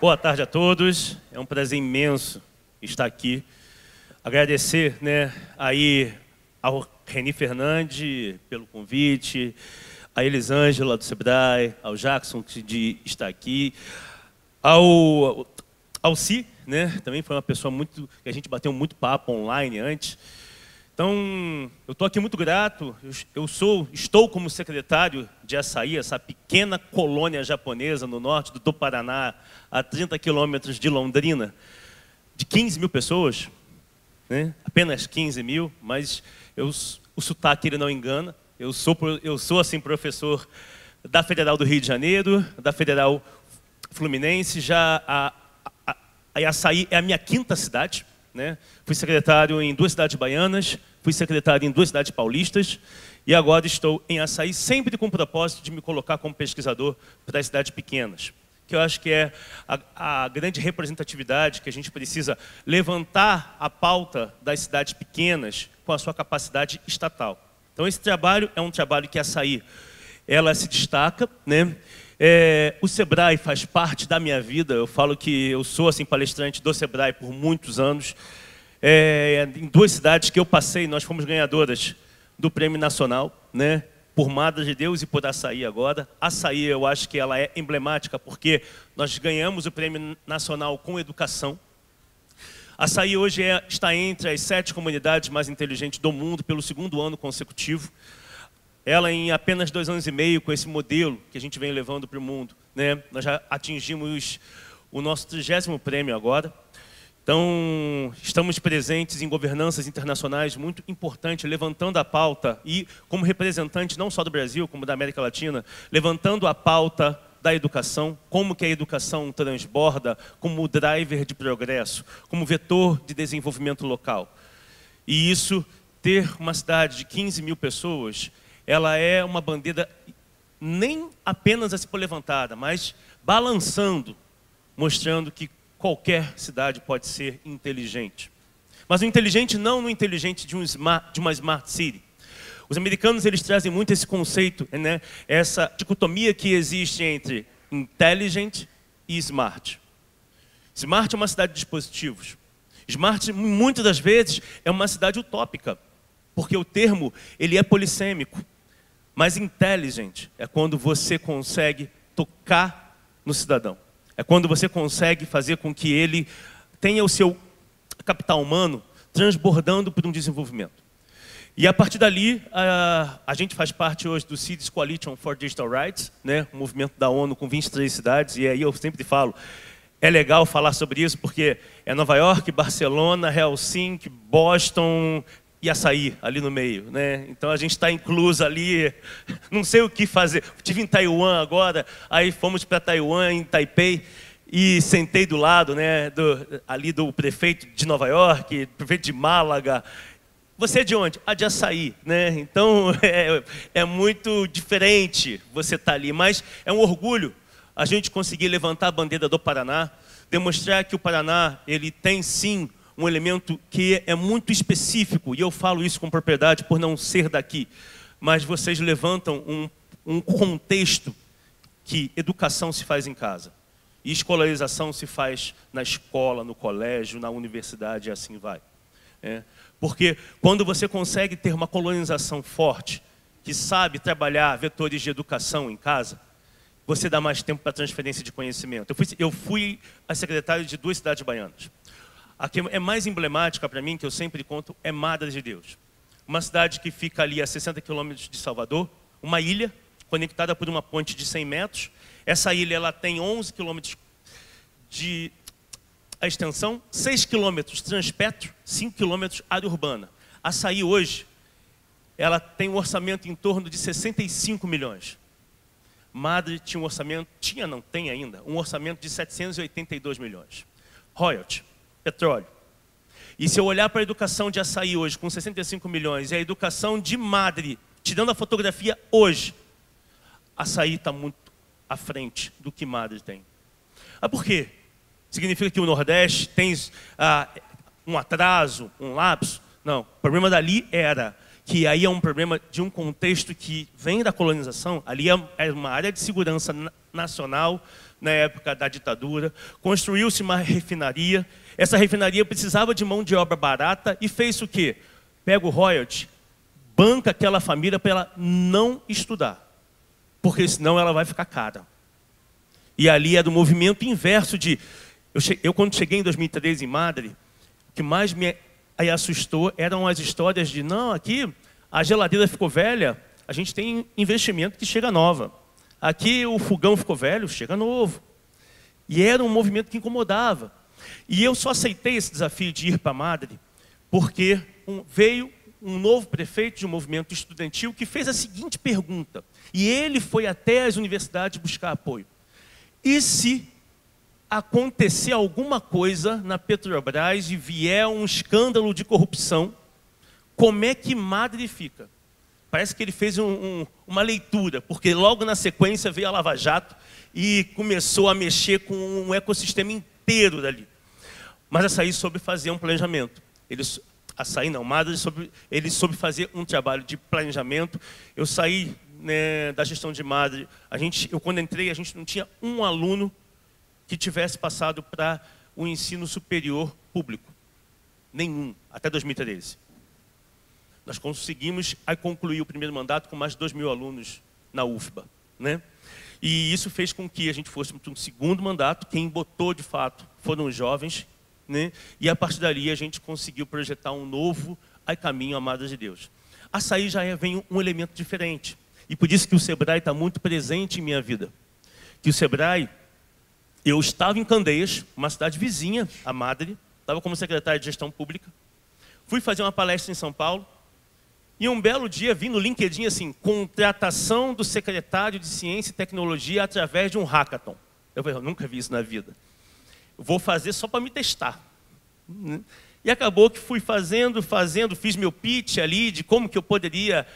Boa tarde a todos. É um prazer imenso estar aqui. Agradecer, aí ao Reni Fernandes pelo convite, a Elisângela do Sebrae, ao Jackson de estar aqui, ao Si, também foi uma pessoa que a gente bateu muito papo online antes. Então, eu estou aqui muito grato. Estou como secretário de Açaí, essa pequena colônia japonesa no norte do Paraná, a 30 quilômetros de Londrina, de 15 mil pessoas, apenas 15 mil, mas o sotaque ele não engana. Eu sou assim, professor da Federal do Rio de Janeiro, da Federal Fluminense, a Açaí é a minha quinta cidade. Fui secretário em 2 cidades baianas, fui secretário em 2 cidades paulistas e agora estou em Açaí, sempre com o propósito de me colocar como pesquisador para as cidades pequenas, que eu acho que é a grande representatividade que a gente precisa levantar a pauta das cidades pequenas com a sua capacidade estatal. Então esse trabalho é um trabalho que a Açaí ela se destaca, o Sebrae faz parte da minha vida. Eu falo que eu sou assim, palestrante do Sebrae por muitos anos. Em 2 cidades que eu passei, nós fomos ganhadoras do Prêmio Nacional, por Madre de Deus e por Açaí agora. Açaí, eu acho que ela é emblemática porque nós ganhamos o Prêmio Nacional com educação. Açaí hoje está entre as 7 comunidades mais inteligentes do mundo pelo 2º ano consecutivo. Ela, em apenas 2 anos e meio, com esse modelo que a gente vem levando para o mundo, nós já atingimos o nosso 30º prêmio agora. Então, estamos presentes em governanças internacionais muito importantes, levantando a pauta e, como representante não só do Brasil, como da América Latina, levantando a pauta da educação, como que a educação transborda como driver de progresso, como vetor de desenvolvimento local. E isso, ter uma cidade de 15 mil pessoas, ela é uma bandeira nem apenas a ser levantada, mas balançando, mostrando que qualquer cidade pode ser inteligente. Mas o inteligente não no inteligente de uma smart city. Os americanos eles trazem muito esse conceito, essa dicotomia que existe entre intelligent e smart. Smart é uma cidade de dispositivos. Smart, muitas das vezes, é uma cidade utópica, porque o termo ele é polissêmico. Mas intelligent é quando você consegue tocar no cidadão. É quando você consegue fazer com que ele tenha o seu capital humano transbordando por um desenvolvimento. E a partir dali, a gente faz parte hoje do Cities Coalition for Digital Rights, um movimento da ONU com 23 cidades. E aí eu sempre falo, é legal falar sobre isso porque é Nova York, Barcelona, Helsinki, Boston e Açaí ali no meio, Então a gente está incluso ali, não sei o que fazer. Estive em Taiwan agora, aí fomos para Taiwan, em Taipei, e sentei do lado, ali do prefeito de Nova York, prefeito de Málaga. Você é de onde? De Açaí, Então é muito diferente você estar ali, mas é um orgulho a gente conseguir levantar a bandeira do Paraná, demonstrar que o Paraná ele tem sim um elemento que é muito específico, e eu falo isso com propriedade por não ser daqui, mas vocês levantam um contexto que educação se faz em casa, e escolarização se faz na escola, no colégio, na universidade, e assim vai. Porque quando você consegue ter uma colonização forte, que sabe trabalhar vetores de educação em casa, você dá mais tempo para transferência de conhecimento. Eu fui a secretário de 2 cidades baianas. A que é mais emblemática para mim, que eu sempre conto, é Madre de Deus. Uma cidade que fica ali a 60 quilômetros de Salvador, uma ilha conectada por uma ponte de 100 metros. Essa ilha ela tem 11 quilômetros de extensão, 6 quilômetros transpetro, 5 quilômetros área urbana. Açaí hoje, ela tem um orçamento em torno de 65 milhões. Madre tinha um orçamento, tem ainda, um orçamento de 782 milhões. Royalty. Petróleo. E se eu olhar para a educação de Açaí hoje, com 65 milhões, e a educação de Madre, tirando a fotografia hoje, Açaí está muito à frente do que Madre tem. Por quê? Significa que o Nordeste tem um atraso, um lapso? Não. O problema dali era que aí é um problema de um contexto que vem da colonização. Ali é uma área de segurança nacional na época da ditadura, construiu-se uma refinaria. Essa refinaria precisava de mão de obra barata e fez o quê? Pega o royalty, banca aquela família para ela não estudar, porque senão ela vai ficar cara. E ali era o movimento inverso de... Eu quando cheguei em 2013 em Madre, o que mais me assustou eram as histórias de, não, aqui a geladeira ficou velha, a gente tem investimento que chega nova. Aqui o fogão ficou velho, chega novo. E era um movimento que incomodava. E eu só aceitei esse desafio de ir para Madre porque veio um novo prefeito de um movimento estudantil que fez a seguinte pergunta. E ele foi até as universidades buscar apoio. E se acontecer alguma coisa na Petrobras e vier um escândalo de corrupção, como é que Madre fica? Parece que ele fez uma leitura, porque logo na sequência veio a Lava Jato e começou a mexer com um ecossistema inteiro dali. Mas Açaí soube fazer um planejamento. Madre soube fazer um trabalho de planejamento. Eu saí, né, da gestão de Madre. Quando entrei, a gente não tinha um aluno que tivesse passado para o ensino superior público. Nenhum, até 2013. Nós conseguimos concluir o primeiro mandato com mais de 2.000 alunos na UFBA, né? E isso fez com que a gente fosse para um segundo mandato. Quem botou, de fato, foram os jovens, né? E a partir dali a gente conseguiu projetar um novo caminho à Madre de Deus. Açaí já vem um elemento diferente. E por isso que o Sebrae está muito presente em minha vida. Que o Sebrae, eu estava em Candeias, uma cidade vizinha, a Madre, estava como secretário de gestão pública. Fui fazer uma palestra em São Paulo. E um belo dia vi no LinkedIn assim, contratação do secretário de Ciência e Tecnologia através de um hackathon. Eu falei, eu nunca vi isso na vida. Eu vou fazer só para me testar. E acabou que fui fazendo, fiz meu pitch ali de como que eu poderia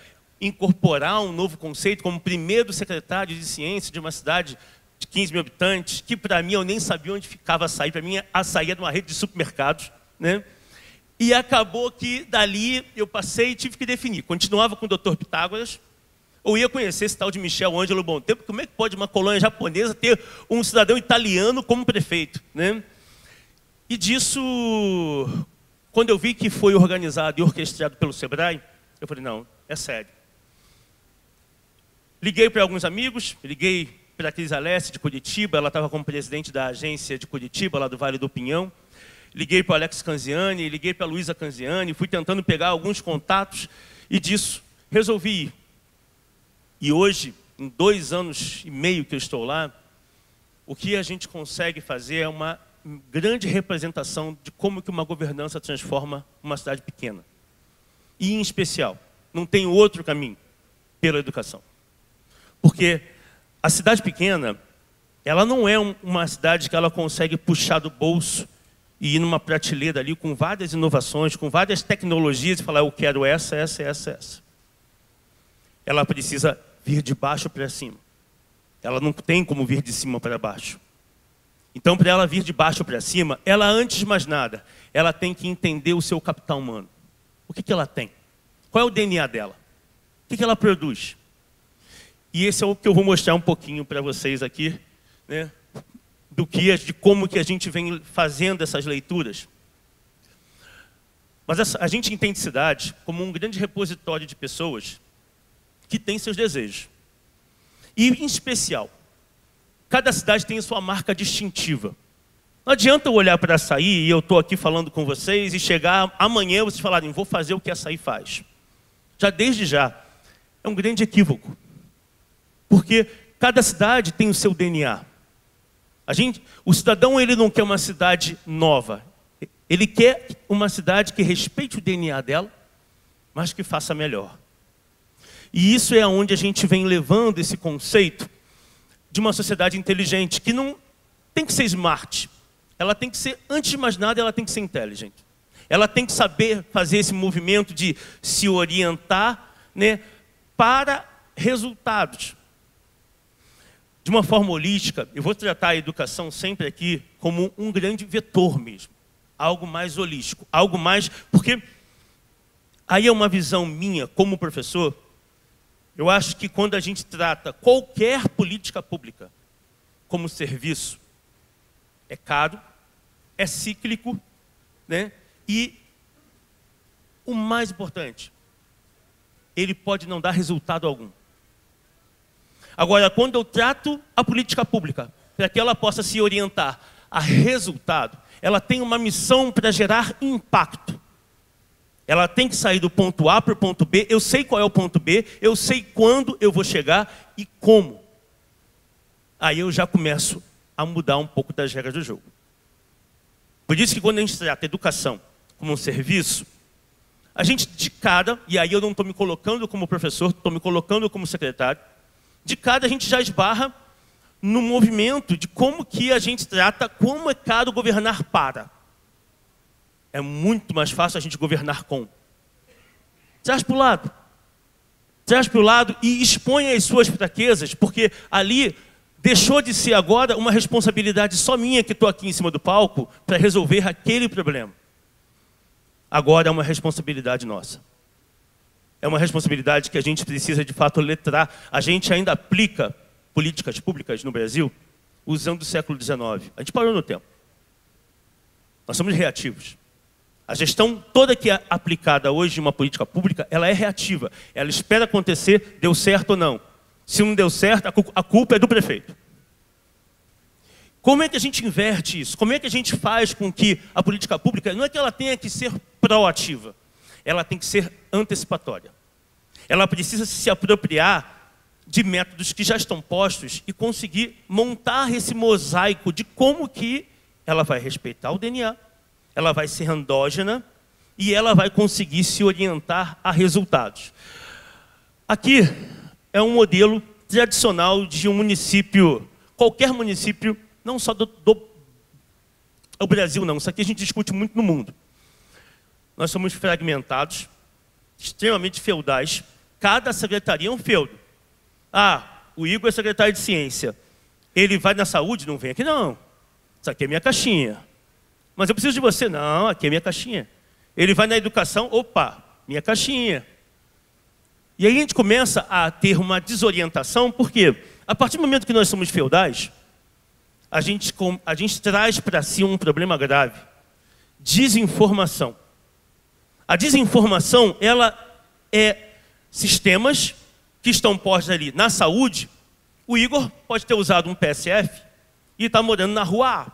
incorporar um novo conceito como primeiro secretário de Ciência de uma cidade de 15 mil habitantes, que para mim eu nem sabia onde ficava Açaí. Para mim, Açaí era uma rede de supermercados, né? E acabou que dali eu passei e tive que definir. Continuava com o Dr. Pitágoras, ou ia conhecer esse tal de Michel Ângelo Bontempo. Como é que pode uma colônia japonesa ter um cidadão italiano como prefeito, né? E disso, quando eu vi que foi organizado e orquestrado pelo Sebrae, eu falei, não, é sério. Liguei para alguns amigos, liguei para a Cris Alessi de Curitiba, ela estava como presidente da agência de Curitiba, lá do Vale do Pinhão. Liguei para o Alex Canziani, liguei para a Luísa Canziani, fui tentando pegar alguns contatos e disso resolvi ir. E hoje, em 2 anos e meio que eu estou lá, o que a gente consegue fazer é uma grande representação de como que uma governança transforma uma cidade pequena. E, em especial, não tem outro caminho pela educação. Porque a cidade pequena, ela não é uma cidade que ela consegue puxar do bolso e ir numa prateleira ali com várias inovações, com várias tecnologias e falar, eu quero essa. Ela precisa vir de baixo para cima. Ela não tem como vir de cima para baixo. Então, para ela vir de baixo para cima, ela, antes de mais nada, ela tem que entender o seu capital humano. O que ela tem? Qual é o DNA dela? O que ela produz? E esse é o que eu vou mostrar um pouquinho para vocês aqui, né? De como que a gente vem fazendo essas leituras. Mas a gente entende cidade como um grande repositório de pessoas que têm seus desejos. E, em especial, cada cidade tem a sua marca distintiva. Não adianta eu olhar para Açaí e eu estou aqui falando com vocês e chegar amanhã vocês falarem, vou fazer o que Açaí faz. Já desde já, é um grande equívoco. Porque cada cidade tem o seu DNA. O cidadão, ele não quer uma cidade nova. Ele quer uma cidade que respeite o DNA dela, mas que faça melhor. E isso é onde a gente vem levando esse conceito de uma sociedade inteligente, que não tem que ser smart. Ela tem que ser, antes de mais nada, ela tem que ser inteligente. Ela tem que saber fazer esse movimento de se orientar, né, para resultados. De uma forma holística, eu vou tratar a educação sempre aqui como um grande vetor mesmo. Algo mais holístico, algo mais... Porque aí é uma visão minha como professor. Eu acho que quando a gente trata qualquer política pública como serviço é caro, é cíclico, né? E o mais importante, ele pode não dar resultado algum. Agora, quando eu trato a política pública, para que ela possa se orientar a resultado, ela tem uma missão para gerar impacto. Ela tem que sair do ponto A para o ponto B, eu sei qual é o ponto B, eu sei quando eu vou chegar e como. Aí eu já começo a mudar um pouco das regras do jogo. Por isso que quando a gente trata a educação como um serviço, a gente de cada, e aí eu não estou me colocando como professor, estou me colocando como secretário, de cada a gente já esbarra no movimento de como que a gente trata, como é caro governar para. É muito mais fácil a gente governar com. Traz para o lado. Traz para o lado e expõe as suas fraquezas, porque ali deixou de ser agora uma responsabilidade só minha que estou aqui em cima do palco para resolver aquele problema. Agora é uma responsabilidade nossa. É uma responsabilidade que a gente precisa de fato letrar. A gente ainda aplica políticas públicas no Brasil usando o século XIX. A gente parou no tempo. Nós somos reativos. A gestão toda que é aplicada hoje em uma política pública, ela é reativa. Ela espera acontecer, deu certo ou não. Se não deu certo, a culpa é do prefeito. Como é que a gente inverte isso? Como é que a gente faz com que a política pública, não é que ela tenha que ser proativa, ela tem que ser antecipatória. Ela precisa se apropriar de métodos que já estão postos e conseguir montar esse mosaico de como que ela vai respeitar o DNA, ela vai ser endógena e ela vai conseguir se orientar a resultados. Aqui é um modelo tradicional de um município, qualquer município, não só do Brasil não, isso aqui a gente discute muito no mundo. Nós somos fragmentados, extremamente feudais, cada secretaria é um feudo. Ah, o Igor é secretário de ciência, ele vai na saúde? Não vem aqui não, isso aqui é minha caixinha. Mas eu preciso de você? Não, aqui é minha caixinha. Ele vai na educação? Opa, minha caixinha. E aí a gente começa a ter uma desorientação, porque a partir do momento que nós somos feudais, a gente traz para si um problema grave. Desinformação. A desinformação, ela é sistemas que estão postos ali na saúde. O Igor pode ter usado um PSF e está morando na rua A.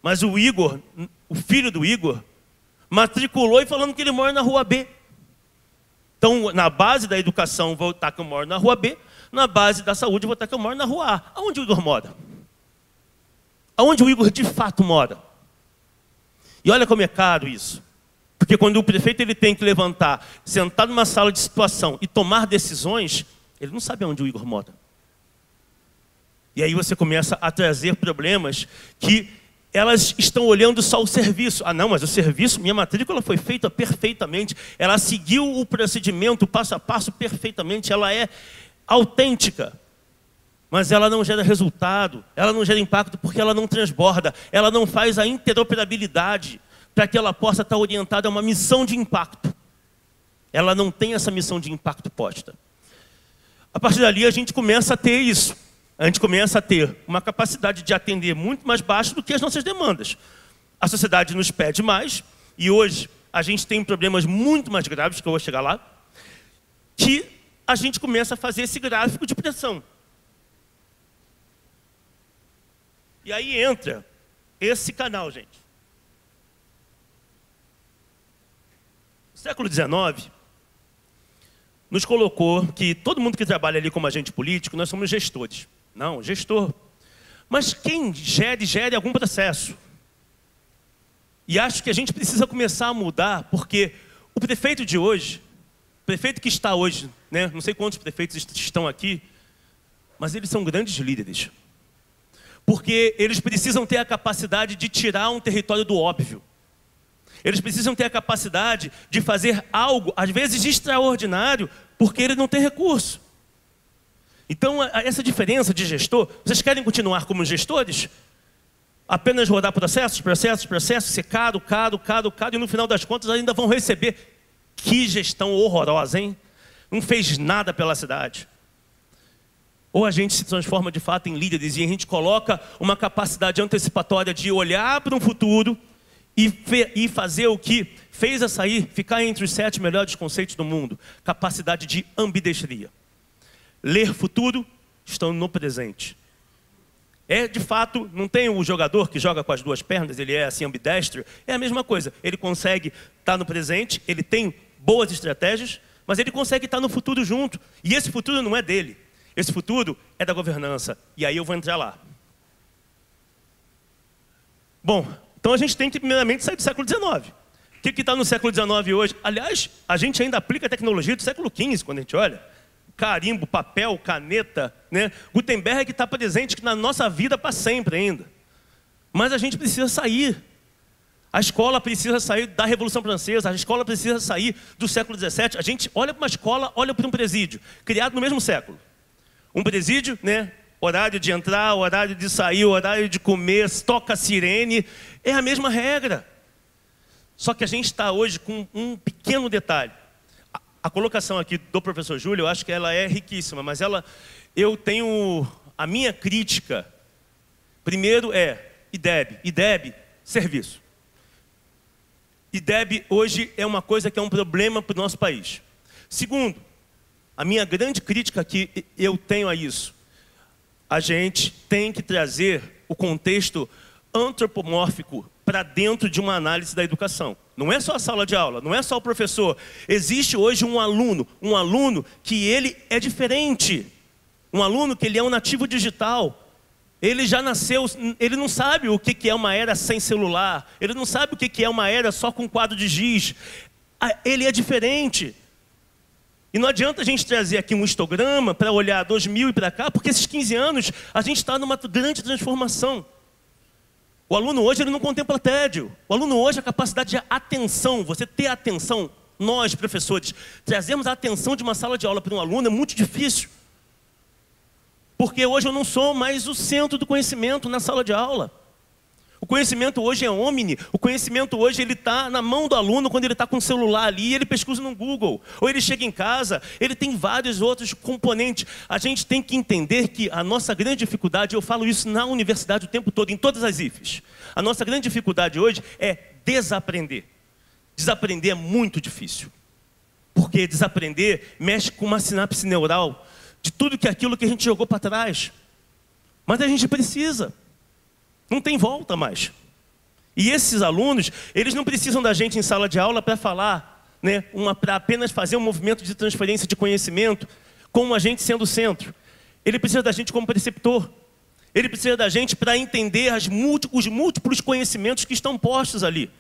Mas o Igor, o filho do Igor, matriculou e falando que ele mora na rua B. Então, na base da educação, vou estar que eu moro na rua B. Na base da saúde, vou estar que eu moro na rua A. Aonde o Igor mora? Aonde o Igor de fato mora? E olha como é caro isso. Porque quando o prefeito ele tem que levantar, sentar numa sala de situação e tomar decisões, ele não sabe aonde o Igor mora. E aí você começa a trazer problemas que elas estão olhando só o serviço. Ah, não, mas o serviço, minha matrícula foi feita perfeitamente. Ela seguiu o procedimento passo a passo perfeitamente. Ela é autêntica. Mas ela não gera resultado. Ela não gera impacto porque ela não transborda. Ela não faz a interoperabilidade para que ela possa estar orientada a uma missão de impacto. Ela não tem essa missão de impacto posta. A partir dali a gente começa a ter isso. A gente começa a ter uma capacidade de atender muito mais baixo do que as nossas demandas. A sociedade nos pede mais, e hoje a gente tem problemas muito mais graves, que eu vou chegar lá, que a gente começa a fazer esse gráfico de pressão. E aí entra esse canal, gente. O século XIX nos colocou que todo mundo que trabalha ali como agente político, nós somos gestores. Não, gestor. Mas quem gere algum processo. E acho que a gente precisa começar a mudar, porque o prefeito de hoje, o prefeito que está hoje, né, não sei quantos prefeitos estão aqui, mas eles são grandes líderes. Porque eles precisam ter a capacidade de tirar um território do óbvio. Eles precisam ter a capacidade de fazer algo, às vezes extraordinário, porque ele não tem recurso. Então, essa diferença de gestor, vocês querem continuar como gestores? Apenas rodar processos, ser caro, e no final das contas ainda vão receber. Que gestão horrorosa, hein? Não fez nada pela cidade. Ou a gente se transforma de fato em líderes e a gente coloca uma capacidade antecipatória de olhar para um futuro e fazer o que fez açaí ficar entre os 7 melhores conceitos do mundo. Capacidade de ambidestria. Ler futuro, estando no presente. De fato, não tem o jogador que joga com as 2 pernas, ele é assim ambidestro. É a mesma coisa, ele consegue estar no presente, ele tem boas estratégias, mas ele consegue estar no futuro junto. E esse futuro não é dele. Esse futuro é da governança. E aí eu vou entrar lá. Bom, então a gente tem que primeiramente sair do século XIX. O que está no século XIX hoje? Aliás, a gente ainda aplica a tecnologia do século XV, quando a gente olha. Carimbo, papel, caneta, né? Gutenberg está presente na nossa vida para sempre ainda. Mas a gente precisa sair. A escola precisa sair da Revolução Francesa, a escola precisa sair do século XVII. A gente olha para uma escola, olha para um presídio, criado no mesmo século. Um presídio, né? Horário de entrar, horário de sair, horário de comer, toca a sirene, é a mesma regra. Só que a gente está hoje com um pequeno detalhe. A colocação aqui do professor Júlio, eu acho que ela é riquíssima, mas eu tenho a minha crítica. Primeiro IDEB, serviço. IDEB hoje é uma coisa que é um problema para o nosso país. Segundo, a minha grande crítica que eu tenho a isso, a gente tem que trazer o contexto antropomórfico para dentro de uma análise da educação. Não é só a sala de aula, não é só o professor. Existe hoje um aluno que ele é diferente. Um aluno que ele é um nativo digital. Ele já nasceu, ele não sabe o que é uma era sem celular. Ele não sabe o que é uma era só com quadro de giz. Ele é diferente. E não adianta a gente trazer aqui um histograma para olhar 2000 e para cá, porque esses 15 anos a gente está numa grande transformação. O aluno hoje ele não contempla tédio. O aluno hoje, a capacidade de atenção, você ter atenção, nós professores, trazemos a atenção de uma sala de aula para um aluno é muito difícil. Porque hoje eu não sou mais o centro do conhecimento na sala de aula. O conhecimento hoje é omni, o conhecimento hoje ele está na mão do aluno quando ele está com o celular ali, ele pesquisa no Google, ou ele chega em casa, ele tem vários outros componentes. A gente tem que entender que a nossa grande dificuldade, eu falo isso na universidade o tempo todo, em todas as IFES, a nossa grande dificuldade hoje é desaprender. Desaprender é muito difícil, porque desaprender mexe com uma sinapse neural de tudo aquilo que a gente jogou para trás. Mas a gente precisa. Não tem volta mais. E esses alunos, eles não precisam da gente em sala de aula para falar, né, para apenas fazer um movimento de transferência de conhecimento, com a gente sendo o centro. Ele precisa da gente como preceptor. Ele precisa da gente para entender os múltiplos conhecimentos que estão postos ali.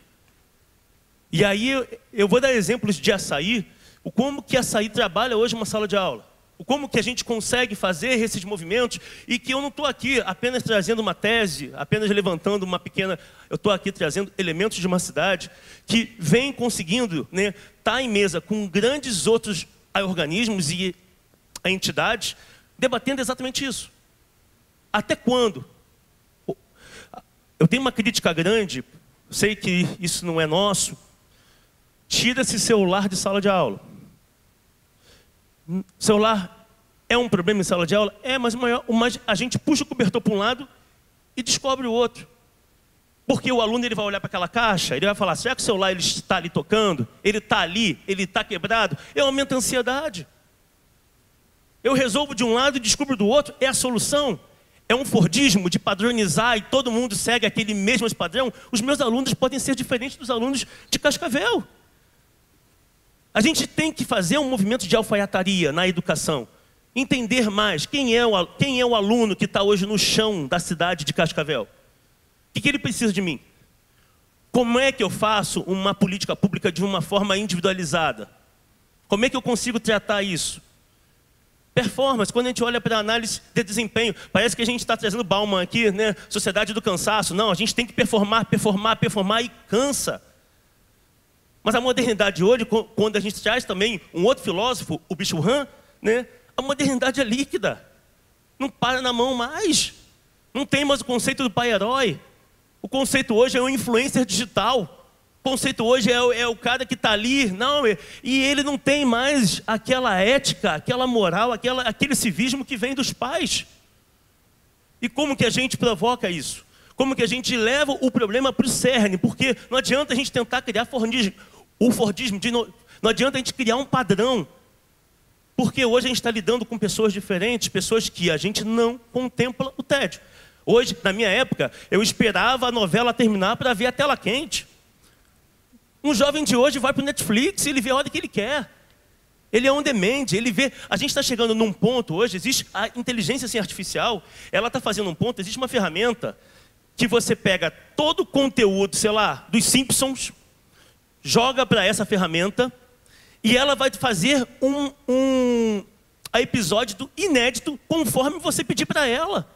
E aí eu vou dar exemplos de açaí, como que açaí trabalha hoje em uma sala de aula. Como que a gente consegue fazer esses movimentos e que eu não estou aqui apenas trazendo uma tese, apenas levantando uma pequena... Eu estou aqui trazendo elementos de uma cidade que vem conseguindo, né, estar em mesa com grandes outros organismos e entidades, debatendo exatamente isso. Até quando? Eu tenho uma crítica grande, sei que isso não é nosso, tira esse celular de sala de aula. Celular é um problema em sala de aula? É, mas a gente puxa o cobertor para um lado e descobre o outro. Porque o aluno ele vai olhar para aquela caixa, ele vai falar, será que o celular ele está ali tocando? Ele está ali, ele está quebrado? Eu aumento a ansiedade. Eu resolvo de um lado e descubro do outro, é a solução. É um fordismo de padronizar e todo mundo segue aquele mesmo padrão. Os meus alunos podem ser diferentes dos alunos de Cascavel. A gente tem que fazer um movimento de alfaiataria na educação. Entender mais quem é o aluno que está hoje no chão da cidade de Cascavel. O que ele precisa de mim? Como é que eu faço uma política pública de uma forma individualizada? Como é que eu consigo tratar isso? Performance, quando a gente olha para a análise de desempenho, parece que a gente está trazendo Bauman aqui, né? Sociedade do cansaço. Não, a gente tem que performar e cansa. Mas a modernidade hoje, quando a gente traz também um outro filósofo, o Bicho-Han, né? A modernidade é líquida. Não para na mão mais. Não tem mais o conceito do pai-herói. O conceito hoje é um influencer digital. O conceito hoje é o cara que está ali, não, e ele não tem mais aquela ética, aquela moral, aquele civismo que vem dos pais. E como que a gente provoca isso? Como que a gente leva o problema para o cerne? Porque não adianta a gente tentar criar o Fordismo, não adianta a gente criar um padrão. Porque hoje a gente está lidando com pessoas diferentes, pessoas que a gente não contempla o tédio. Hoje, na minha época, eu esperava a novela terminar para ver a tela quente. Um jovem de hoje vai para o Netflix e ele vê a hora que ele quer. Ele é on demand, ele vê. A gente está chegando num ponto hoje, existe a inteligência assim, artificial, ela está fazendo um ponto, existe uma ferramenta que você pega todo o conteúdo, sei lá, dos Simpsons, joga para essa ferramenta e ela vai fazer um episódio inédito conforme você pedir para ela.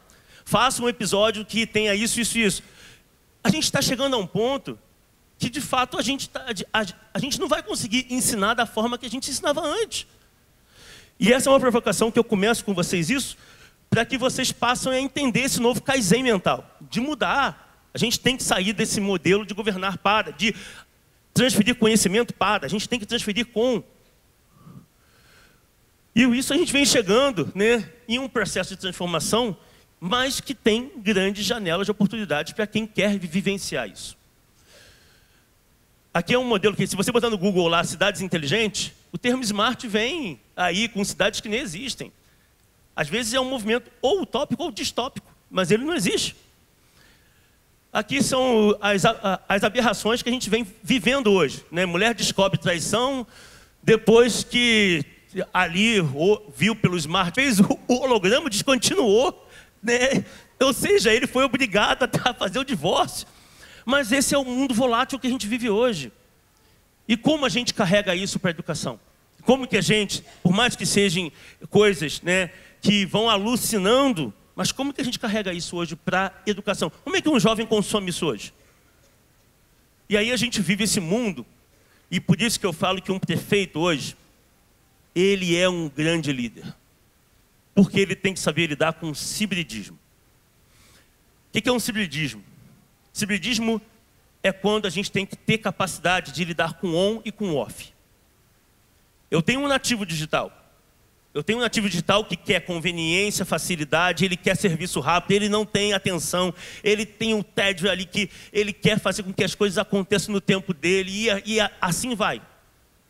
Faça um episódio que tenha isso, isso e isso. A gente está chegando a um ponto que de fato a gente não vai conseguir ensinar da forma que a gente ensinava antes. E essa é uma provocação que eu começo com vocês isso, para que vocês passem a entender esse novo Kaizen mental, de mudar. A gente tem que sair desse modelo de governar para, de transferir conhecimento para, a gente tem que transferir com. E isso a gente vem chegando, né, em um processo de transformação, mas que tem grandes janelas de oportunidades para quem quer vivenciar isso. Aqui é um modelo que, se você botar no Google lá, cidades inteligentes, o termo smart vem aí com cidades que nem existem. Às vezes é um movimento ou utópico ou distópico, mas ele não existe. Aqui são as aberrações que a gente vem vivendo hoje, né? Mulher descobre traição, depois que ali viu pelo smart, fez o holograma, descontinuou, né? Ou seja, ele foi obrigado a fazer o divórcio. Mas esse é o mundo volátil que a gente vive hoje. E como a gente carrega isso para a educação? Como que a gente, por mais que sejam coisas, né, que vão alucinando, mas como que a gente carrega isso hoje para a educação? Como é que um jovem consome isso hoje? E aí a gente vive esse mundo, e por isso que eu falo que um prefeito hoje, ele é um grande líder. Porque ele tem que saber lidar com o hibridismo. O que é um hibridismo? Hibridismo é quando a gente tem que ter capacidade de lidar com on e com off. Eu tenho um nativo digital. Eu tenho um nativo digital que quer conveniência, facilidade, ele quer serviço rápido, ele não tem atenção, ele tem um tédio ali que ele quer fazer com que as coisas aconteçam no tempo dele e assim vai.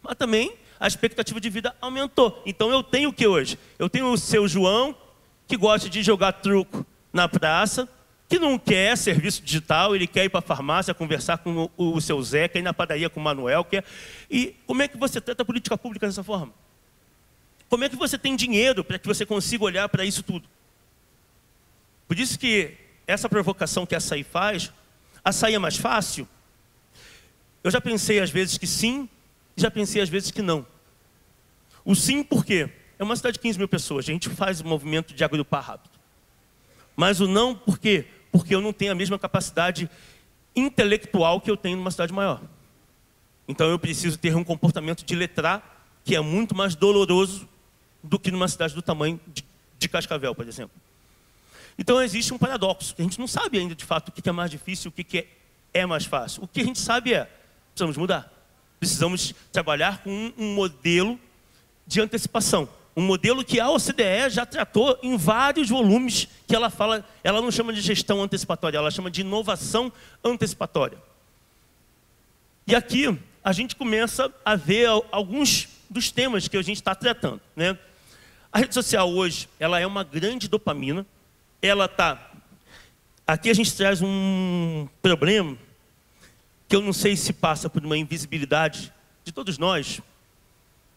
Mas também a expectativa de vida aumentou. Então eu tenho o que hoje? Eu tenho o seu João, que gosta de jogar truco na praça, que não quer serviço digital, ele quer ir para a farmácia, conversar com o seu Zé, quer ir na padaria com o Manuel. E como é que você trata a política pública dessa forma? Como é que você tem dinheiro para que você consiga olhar para isso tudo? Por isso que essa provocação que a Açaí faz, a Açaí é mais fácil? Eu já pensei às vezes que sim, e já pensei às vezes que não. O sim por quê? É uma cidade de 15 mil pessoas, a gente faz o movimento de agrupar rápido. Mas o não por quê? Porque eu não tenho a mesma capacidade intelectual que eu tenho numa cidade maior. Então eu preciso ter um comportamento de letrar que é muito mais doloroso do que numa cidade do tamanho de Cascavel, por exemplo. Então existe um paradoxo, que a gente não sabe ainda de fato o que é mais difícil, o que é mais fácil. O que a gente sabe é, precisamos mudar. Precisamos trabalhar com um modelo de antecipação. Um modelo que a OCDE já tratou em vários volumes, que ela fala, ela não chama de gestão antecipatória, ela chama de inovação antecipatória. E aqui a gente começa a ver alguns dos temas que a gente está tratando, né? A rede social hoje, ela é uma grande dopamina, ela está... Aqui a gente traz um problema que eu não sei se passa por uma invisibilidade de todos nós,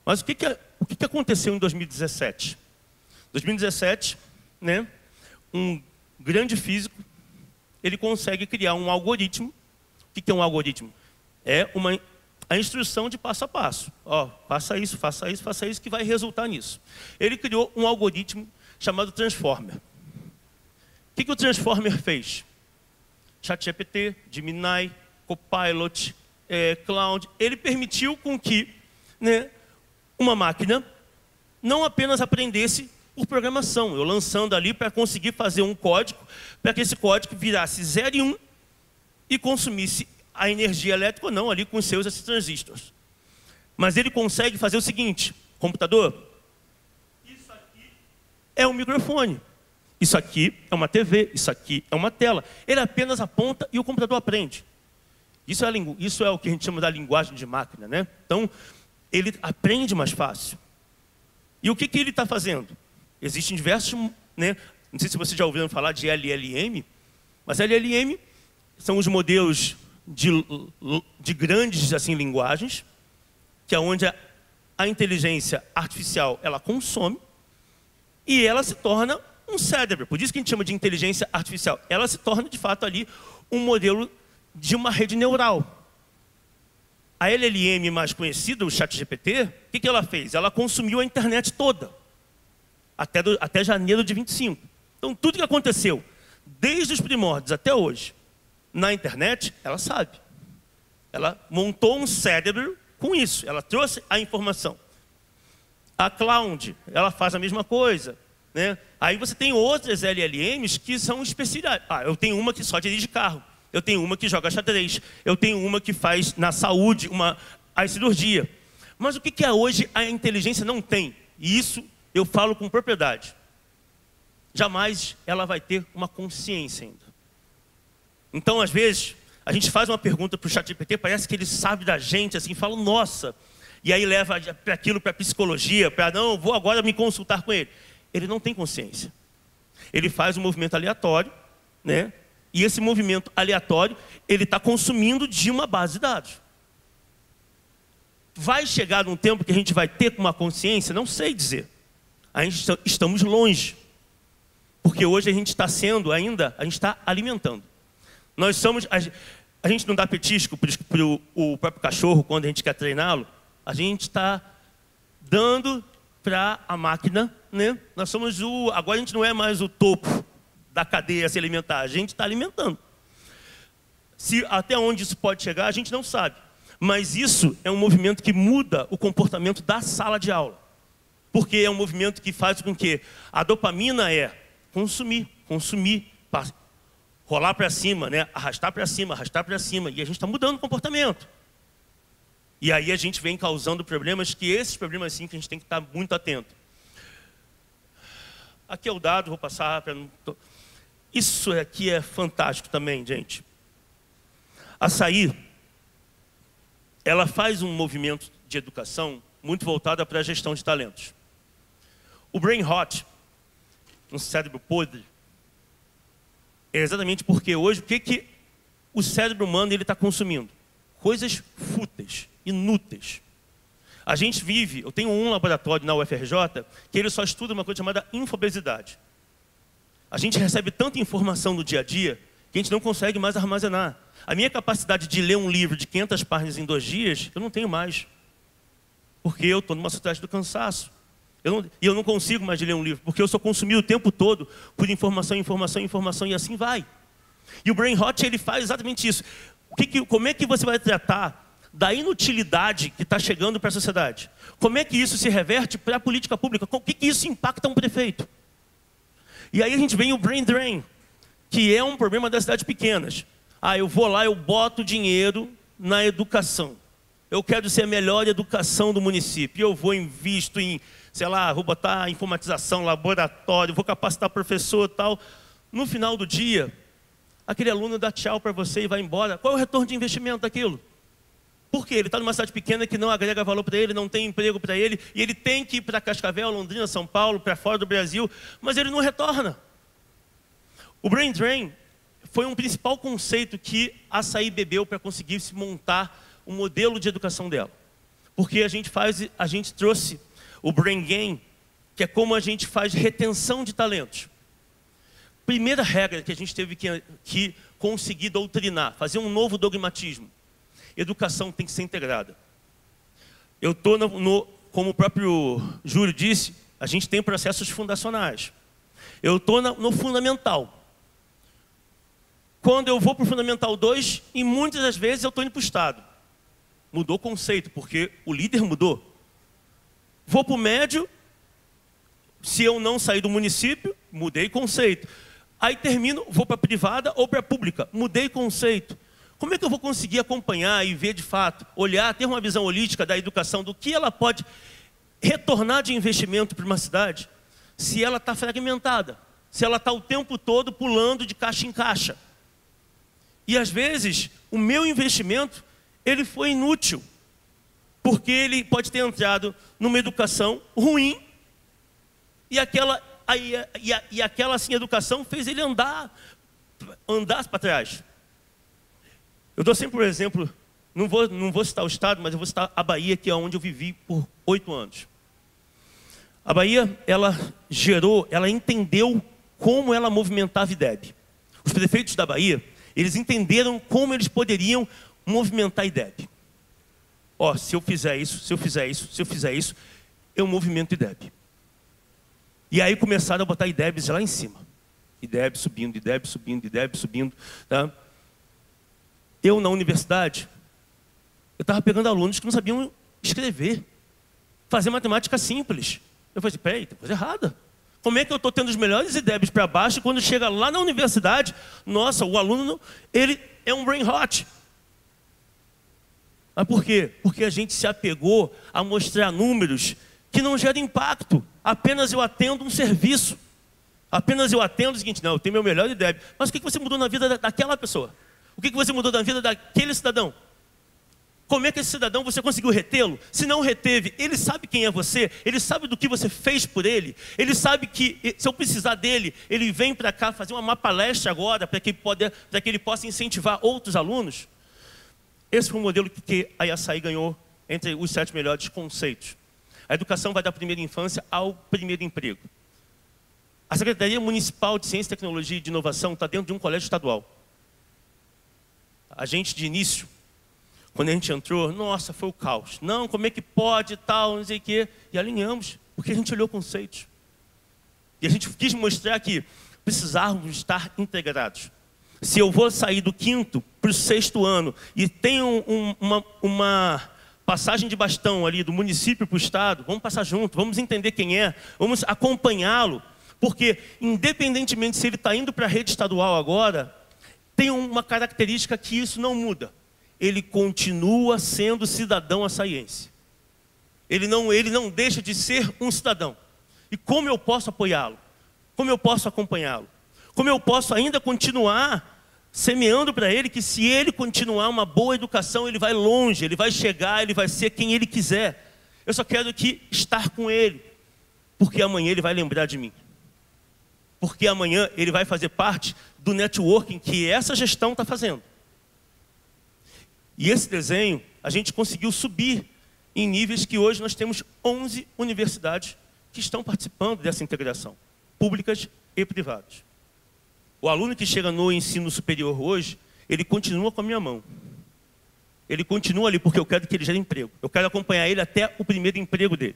mas o que aconteceu em 2017? 2017, né, um grande físico, ele consegue criar um algoritmo. O que é um algoritmo? É a instrução de passo a passo. Ó, faça isso, faça isso, faça isso, que vai resultar nisso. Ele criou um algoritmo chamado Transformer. O que o Transformer fez? ChatGPT, Gemini, Copilot, Cloud. Ele permitiu com que, né, uma máquina não apenas aprendesse por programação, eu lançando ali para conseguir fazer um código, para que esse código virasse 0 e 1 e consumisse a energia elétrica ou não ali com os seus esses transistores. Mas ele consegue fazer o seguinte, computador, isso aqui é um microfone, isso aqui é uma TV, isso aqui é uma tela. Ele apenas aponta e o computador aprende. Isso é o que a gente chama da linguagem de máquina, né? Então, ele aprende mais fácil. E o que ele está fazendo? Existem diversos, né? Não sei se vocês já ouviram falar de LLM, mas LLM são os modelos de grandes assim, linguagens, que é onde a inteligência artificial ela consome e ela se torna um cérebro. Por isso que a gente chama de inteligência artificial. Ela se torna, de fato, ali um modelo de uma rede neural. A LLM mais conhecida, o ChatGPT, o que ela fez? Ela consumiu a internet toda, até janeiro de 25. Então, tudo que aconteceu, desde os primórdios até hoje, na internet, ela sabe. Ela montou um cérebro com isso, ela trouxe a informação. A Cloud, ela faz a mesma coisa, né? Aí você tem outras LLMs que são especiais. Eu tenho uma que só dirige carro. Eu tenho uma que joga xadrez. Eu tenho uma que faz na saúde a cirurgia. Mas o que hoje a inteligência não tem? E isso eu falo com propriedade. Jamais ela vai ter uma consciência ainda. Então, às vezes, a gente faz uma pergunta para o ChatGPT, parece que ele sabe da gente, assim, fala, nossa. E aí leva para aquilo, para a psicologia, para não, vou agora me consultar com ele. Ele não tem consciência. Ele faz um movimento aleatório, né? E esse movimento aleatório, ele está consumindo de uma base de dados. Vai chegar num tempo que a gente vai ter uma consciência? Não sei dizer. Estamos longe. Porque hoje a gente está sendo ainda, a gente está alimentando. Nós somos, a gente não dá petisco para o próprio cachorro quando a gente quer treiná-lo. A gente está dando para a máquina, né? Nós somos agora a gente não é mais o topo da cadeia se alimentar, a gente está alimentando. Até onde isso pode chegar, a gente não sabe. Mas isso é um movimento que muda o comportamento da sala de aula. Porque é um movimento que faz com que a dopamina consumir, rolar para cima, né? Arrastar para cima, e a gente está mudando o comportamento. E aí a gente vem causando problemas que esses problemas sim que a gente tem que estar muito atento. Aqui é o dado, vou passar para... Isso aqui é fantástico também, gente. A Açaí, ela faz um movimento de educação muito voltada para a gestão de talentos. O Brain Rot, um cérebro podre, é exatamente porque hoje, o que o cérebro humano está consumindo? Coisas fúteis, inúteis. A gente vive, eu tenho um laboratório na UFRJ, que ele só estuda uma coisa chamada infobesidade. A gente recebe tanta informação no dia a dia, que a gente não consegue mais armazenar. A minha capacidade de ler um livro de 500 páginas em 2 dias, eu não tenho mais. Porque eu estou numa sociedade do cansaço. E eu não consigo mais ler um livro, porque eu sou consumido o tempo todo por informação, e assim vai. E o Brain Rot, ele faz exatamente isso. Como é que você vai tratar da inutilidade que está chegando para a sociedade? Como é que isso se reverte para a política pública? O que isso impacta um prefeito? E aí a gente vem o Brain Drain, que é um problema das cidades pequenas. Eu vou lá, eu boto dinheiro na educação. Eu quero ser a melhor educação do município. Eu vou invisto em, sei lá, vou botar informatização, laboratório, vou capacitar professor e tal. No final do dia, aquele aluno dá tchau para você e vai embora. Qual é o retorno de investimento daquilo? Por quê? Ele está numa cidade pequena que não agrega valor para ele, não tem emprego para ele, e ele tem que ir para Cascavel, Londrina, São Paulo, para fora do Brasil, mas ele não retorna. O Brain Drain foi um principal conceito que a Açaí bebeu para conseguir se montar o modelo de educação dela. Porque a gente trouxe o Brain Gain, que é como a gente faz retenção de talentos. Primeira regra que a gente teve que conseguir doutrinar, fazer um novo dogmatismo. Educação tem que ser integrada. Eu estou, como o próprio Júlio disse, a gente tem processos fundacionais. Eu estou no fundamental. Quando eu vou para o Fundamental 2, e muitas das vezes eu estou indo para o Estado. Mudou o conceito, porque o líder mudou. Vou para o médio, se eu não sair do município, mudei conceito. Aí termino, vou para a privada ou para a pública, mudei conceito. Como é que eu vou conseguir acompanhar e ver de fato, olhar, ter uma visão holística da educação, do que ela pode retornar de investimento para uma cidade, se ela está fragmentada, se ela está o tempo todo pulando de caixa em caixa? E às vezes, o meu investimento, ele foi inútil, porque ele pode ter entrado numa educação ruim, e aquela assim, educação fez ele andar para trás. Eu dou sempre um exemplo, não vou citar o estado, mas eu vou citar a Bahia, que é onde eu vivi por 8 anos. A Bahia, ela entendeu como ela movimentava IDEB. Os prefeitos da Bahia, eles entenderam como eles poderiam movimentar IDEB. Ó, se eu fizer isso, se eu fizer isso, se eu fizer isso, eu movimento IDEB. E aí começaram a botar IDEBs lá em cima. IDEB subindo, IDEB subindo, IDEB subindo. Tá? Eu, na universidade, eu estava pegando alunos que não sabiam escrever, fazer matemática simples. Eu falei assim, peraí, tem coisa errada. Como é que eu estou tendo os melhores IDEBs para baixo e quando chega lá na universidade, nossa, o aluno, ele é um brain rot. Mas por quê? Porque a gente se apegou a mostrar números que não geram impacto. Apenas eu atendo um serviço. Apenas eu atendo o seguinte, não, eu tenho meu melhor IDEB. Mas o que você mudou na vida daquela pessoa? O que você mudou na vida daquele cidadão? Como é que esse cidadão você conseguiu retê-lo? Se não reteve, ele sabe quem é você, ele sabe do que você fez por ele, ele sabe que se eu precisar dele, ele vem para cá fazer uma palestra agora para que ele possa incentivar outros alunos. Esse foi o modelo que a Iaçaí ganhou entre os 7 melhores conceitos. A educação vai da primeira infância ao primeiro emprego. A Secretaria Municipal de Ciência, Tecnologia e de Inovação está dentro de um colégio estadual. A gente, de início, quando a gente entrou, nossa, foi o caos. Não, como é que pode, tal, não sei o quê. E alinhamos, porque a gente olhou conceitos. E a gente quis mostrar que precisávamos estar integrados. Se eu vou sair do 5º para o 6º ano e tenho uma passagem de bastão ali do município para o estado, vamos passar junto, vamos entender quem é, vamos acompanhá-lo. Porque, independentemente se ele está indo para a rede estadual agora, tem uma característica que isso não muda. Ele continua sendo cidadão açaiense. Ele não deixa de ser um cidadão. E como eu posso apoiá-lo? Como eu posso acompanhá-lo? Como eu posso ainda continuar semeando para ele que se ele continuar uma boa educação, ele vai longe, ele vai chegar, ele vai ser quem ele quiser. Eu só quero estar com ele, porque amanhã ele vai lembrar de mim. Porque amanhã ele vai fazer parte do networking que essa gestão está fazendo. E esse desenho, a gente conseguiu subir em níveis que hoje nós temos 11 universidades que estão participando dessa integração, públicas e privadas. O aluno que chega no ensino superior hoje, ele continua com a minha mão. Ele continua ali porque eu quero que ele gere emprego. Eu quero acompanhar ele até o primeiro emprego dele.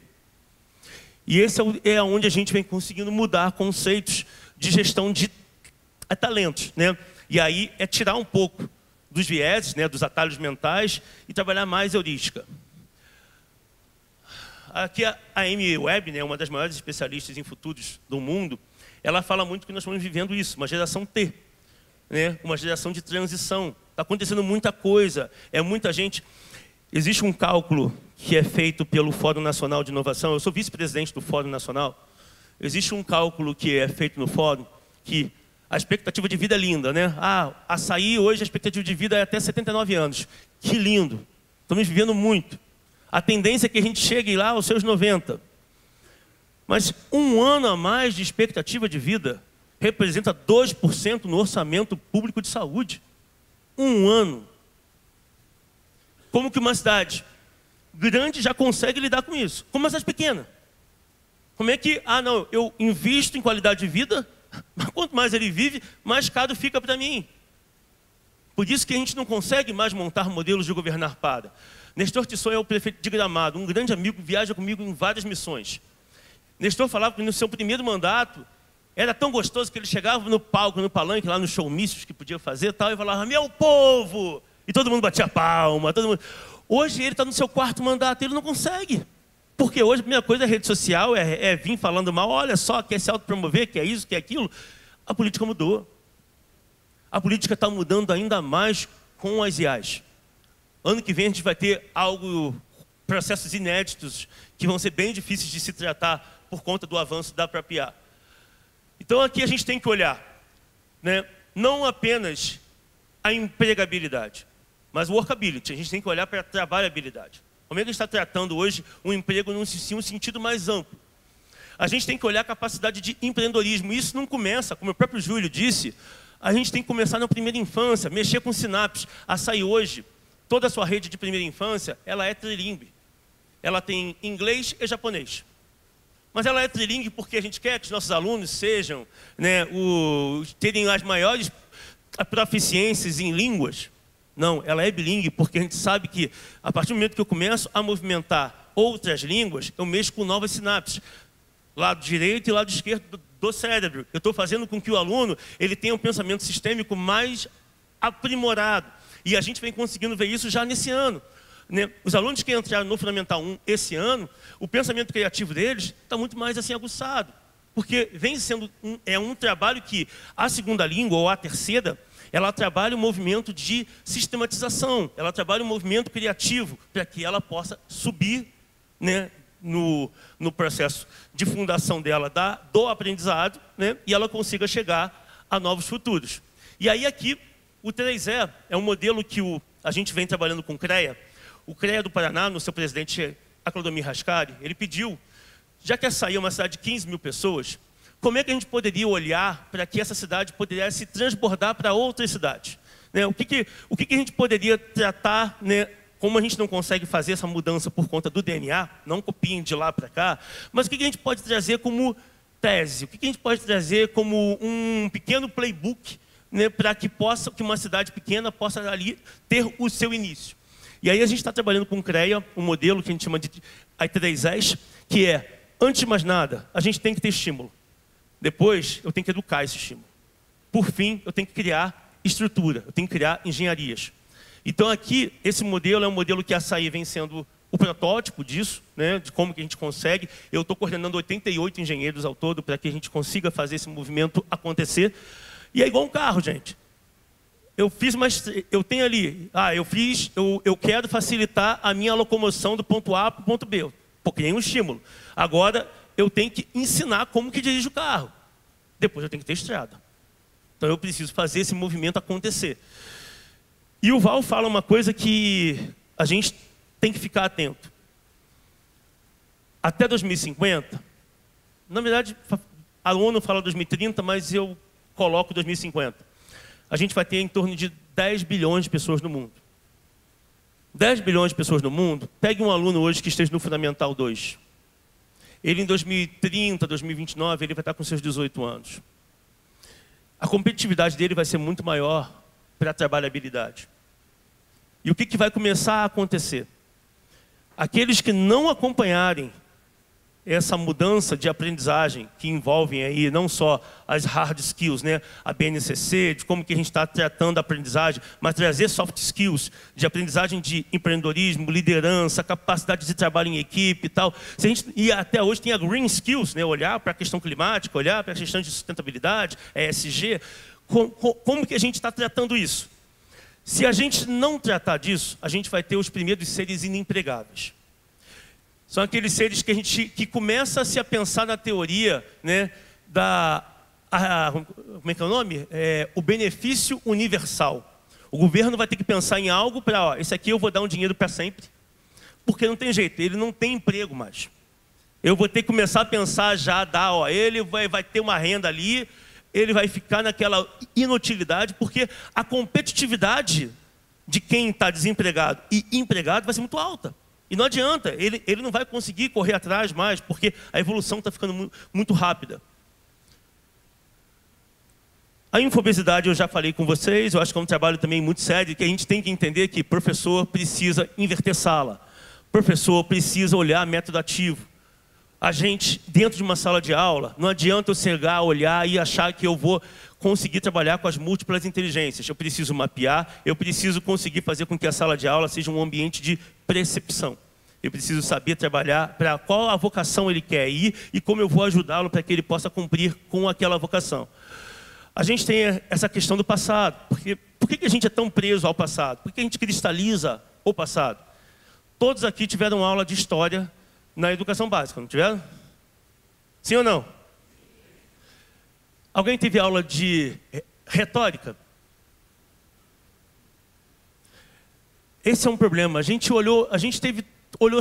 E esse é onde a gente vem conseguindo mudar conceitos de gestão de talentos, né? E aí é tirar um pouco dos vieses, né, dos atalhos mentais e trabalhar mais heurística. Aqui a Amy Webb, né, uma das maiores especialistas em futuros do mundo, ela fala muito que nós estamos vivendo isso, uma geração T, né, uma geração de transição. Está acontecendo muita coisa, é muita gente. Existe um cálculo que é feito pelo Fórum Nacional de Inovação, eu sou vice-presidente do Fórum Nacional, existe um cálculo que é feito no Fórum, que a expectativa de vida é linda, né? Açaí hoje a expectativa de vida é até 79 anos. Que lindo, estamos vivendo muito. A tendência é que a gente chegue lá aos seus 90. Mas 1 ano a mais de expectativa de vida representa 2% no orçamento público de saúde. 1 ano. Como que uma cidade grande já consegue lidar com isso? Como uma cidade pequena? Como é que, não, eu invisto em qualidade de vida, mas quanto mais ele vive, mais caro fica para mim. Por isso que a gente não consegue mais montar modelos de governar para. Nestor Tissot é o prefeito de Gramado, um grande amigo, viaja comigo em várias missões. Nestor falava que no seu primeiro mandato, era tão gostoso que ele chegava no palco, no palanque, lá nos showmícios que podia fazer tal, e falava, meu povo! E todo mundo batia palma, todo mundo... Hoje ele está no seu 4º mandato, ele não consegue. Porque hoje a primeira coisa é rede social, é vir falando mal, olha só, quer se autopromover, quer isso, quer aquilo. A política mudou. A política está mudando ainda mais com as IAs. Ano que vem a gente vai ter processos inéditos que vão ser bem difíceis de se tratar por conta do avanço da própria IA. Então aqui a gente tem que olhar, né, não apenas a empregabilidade, mas o workability. A gente tem que olhar para a trabalhabilidade. Como é que a gente está tratando hoje um emprego num sentido mais amplo? A gente tem que olhar a capacidade de empreendedorismo. Isso não começa, como o próprio Júlio disse, a gente tem que começar na primeira infância, mexer com sinapses. A Açaí hoje, toda a sua rede de primeira infância, ela é trilingue. Ela tem inglês e japonês. Mas ela é trilingue porque a gente quer que os nossos alunos sejam, né, terem as maiores proficiências em línguas. Não, ela é bilingue porque a gente sabe que, a partir do momento que eu começo a movimentar outras línguas, eu mexo com novas sinapses. Lado direito e lado esquerdo do cérebro. Eu estou fazendo com que o aluno ele tenha um pensamento sistêmico mais aprimorado. E a gente vem conseguindo ver isso já nesse ano. Né? Os alunos que entraram no Fundamental 1 esse ano, o pensamento criativo deles está muito mais assim aguçado. Porque vem sendo um trabalho que a segunda língua ou a terceira, ela trabalha um movimento de sistematização, ela trabalha um movimento criativo para que ela possa subir, né, no processo de fundação dela do aprendizado, né, e ela consiga chegar a novos futuros. E aí aqui, o 3E é um modelo que a gente vem trabalhando com o CREA. O CREA do Paraná, no seu presidente Clodomir Rascari, ele pediu, já que essa aí é uma cidade de 15 mil pessoas, como é que a gente poderia olhar para que essa cidade pudesse transbordar para outras cidades? Né? O que a gente poderia tratar, né, como a gente não consegue fazer essa mudança por conta do DNA, não copiem de lá para cá, mas o que a gente pode trazer como tese? O que a gente pode trazer como um pequeno playbook, né, para que uma cidade pequena possa ali ter o seu início? E aí a gente está trabalhando com o CREA, um modelo que a gente chama de I3S, que é, antes de mais nada, a gente tem que ter estímulo. Depois, eu tenho que educar esse estímulo. Por fim, eu tenho que criar estrutura, eu tenho que criar engenharias. Então aqui, esse modelo é um modelo que a Açaí vem sendo o protótipo disso, né, de como que a gente consegue. Eu estou coordenando 88 engenheiros ao todo para que a gente consiga fazer esse movimento acontecer. E é igual um carro, gente. Eu tenho ali, eu quero facilitar a minha locomoção do ponto A para o ponto B. Porque tem um estímulo. Agora, eu tenho que ensinar como que dirige o carro. Depois eu tenho que ter estrada. Então eu preciso fazer esse movimento acontecer. E o Val fala uma coisa que a gente tem que ficar atento. Até 2050, na verdade, a ONU fala 2030, mas eu coloco 2050. A gente vai ter em torno de 10 bilhões de pessoas no mundo. 10 bilhões de pessoas no mundo, pegue um aluno hoje que esteja no Fundamental 2. Ele em 2030, 2029, ele vai estar com seus 18 anos. A competitividade dele vai ser muito maior para a trabalhabilidade. E o que vai começar a acontecer? Aqueles que não acompanharem essa mudança de aprendizagem, que envolvem aí não só as hard skills, né, a BNCC, de como que a gente está tratando a aprendizagem, mas trazer soft skills, de aprendizagem de empreendedorismo, liderança, capacidade de trabalho em equipe e tal. E até hoje tem a green skills, né, olhar para a questão climática, olhar para a questão de sustentabilidade, ESG. Como que a gente está tratando isso? Se a gente não tratar disso, a gente vai ter os primeiros seres inempregáveis. São aqueles seres que começa a se pensar na teoria, né, como é que é o nome? O benefício universal. O governo vai ter que pensar em algo para, esse aqui eu vou dar um dinheiro para sempre, porque não tem jeito, ele não tem emprego mais. Eu vou ter que começar a pensar já, ele vai ter uma renda ali, ele vai ficar naquela inutilidade, porque a competitividade de quem está desempregado e empregado vai ser muito alta. E não adianta, ele não vai conseguir correr atrás mais, porque a evolução está ficando muito rápida. A infobesidade eu já falei com vocês, eu acho que é um trabalho também muito sério, que a gente tem que entender que professor precisa inverter sala. Professor precisa olhar método ativo. A gente, dentro de uma sala de aula, não adianta eu chegar, olhar e achar que eu vou conseguir trabalhar com as múltiplas inteligências. Eu preciso mapear, eu preciso conseguir fazer com que a sala de aula seja um ambiente de percepção. Eu preciso saber trabalhar para qual a vocação ele quer ir e como eu vou ajudá-lo para que ele possa cumprir com aquela vocação. a gente tem essa questão do passado. Por que a gente é tão preso ao passado? Por que a gente cristaliza o passado? Todos aqui tiveram aula de história na educação básica, não tiveram? Sim ou não? Alguém teve aula de retórica? Esse é um problema. A gente olhou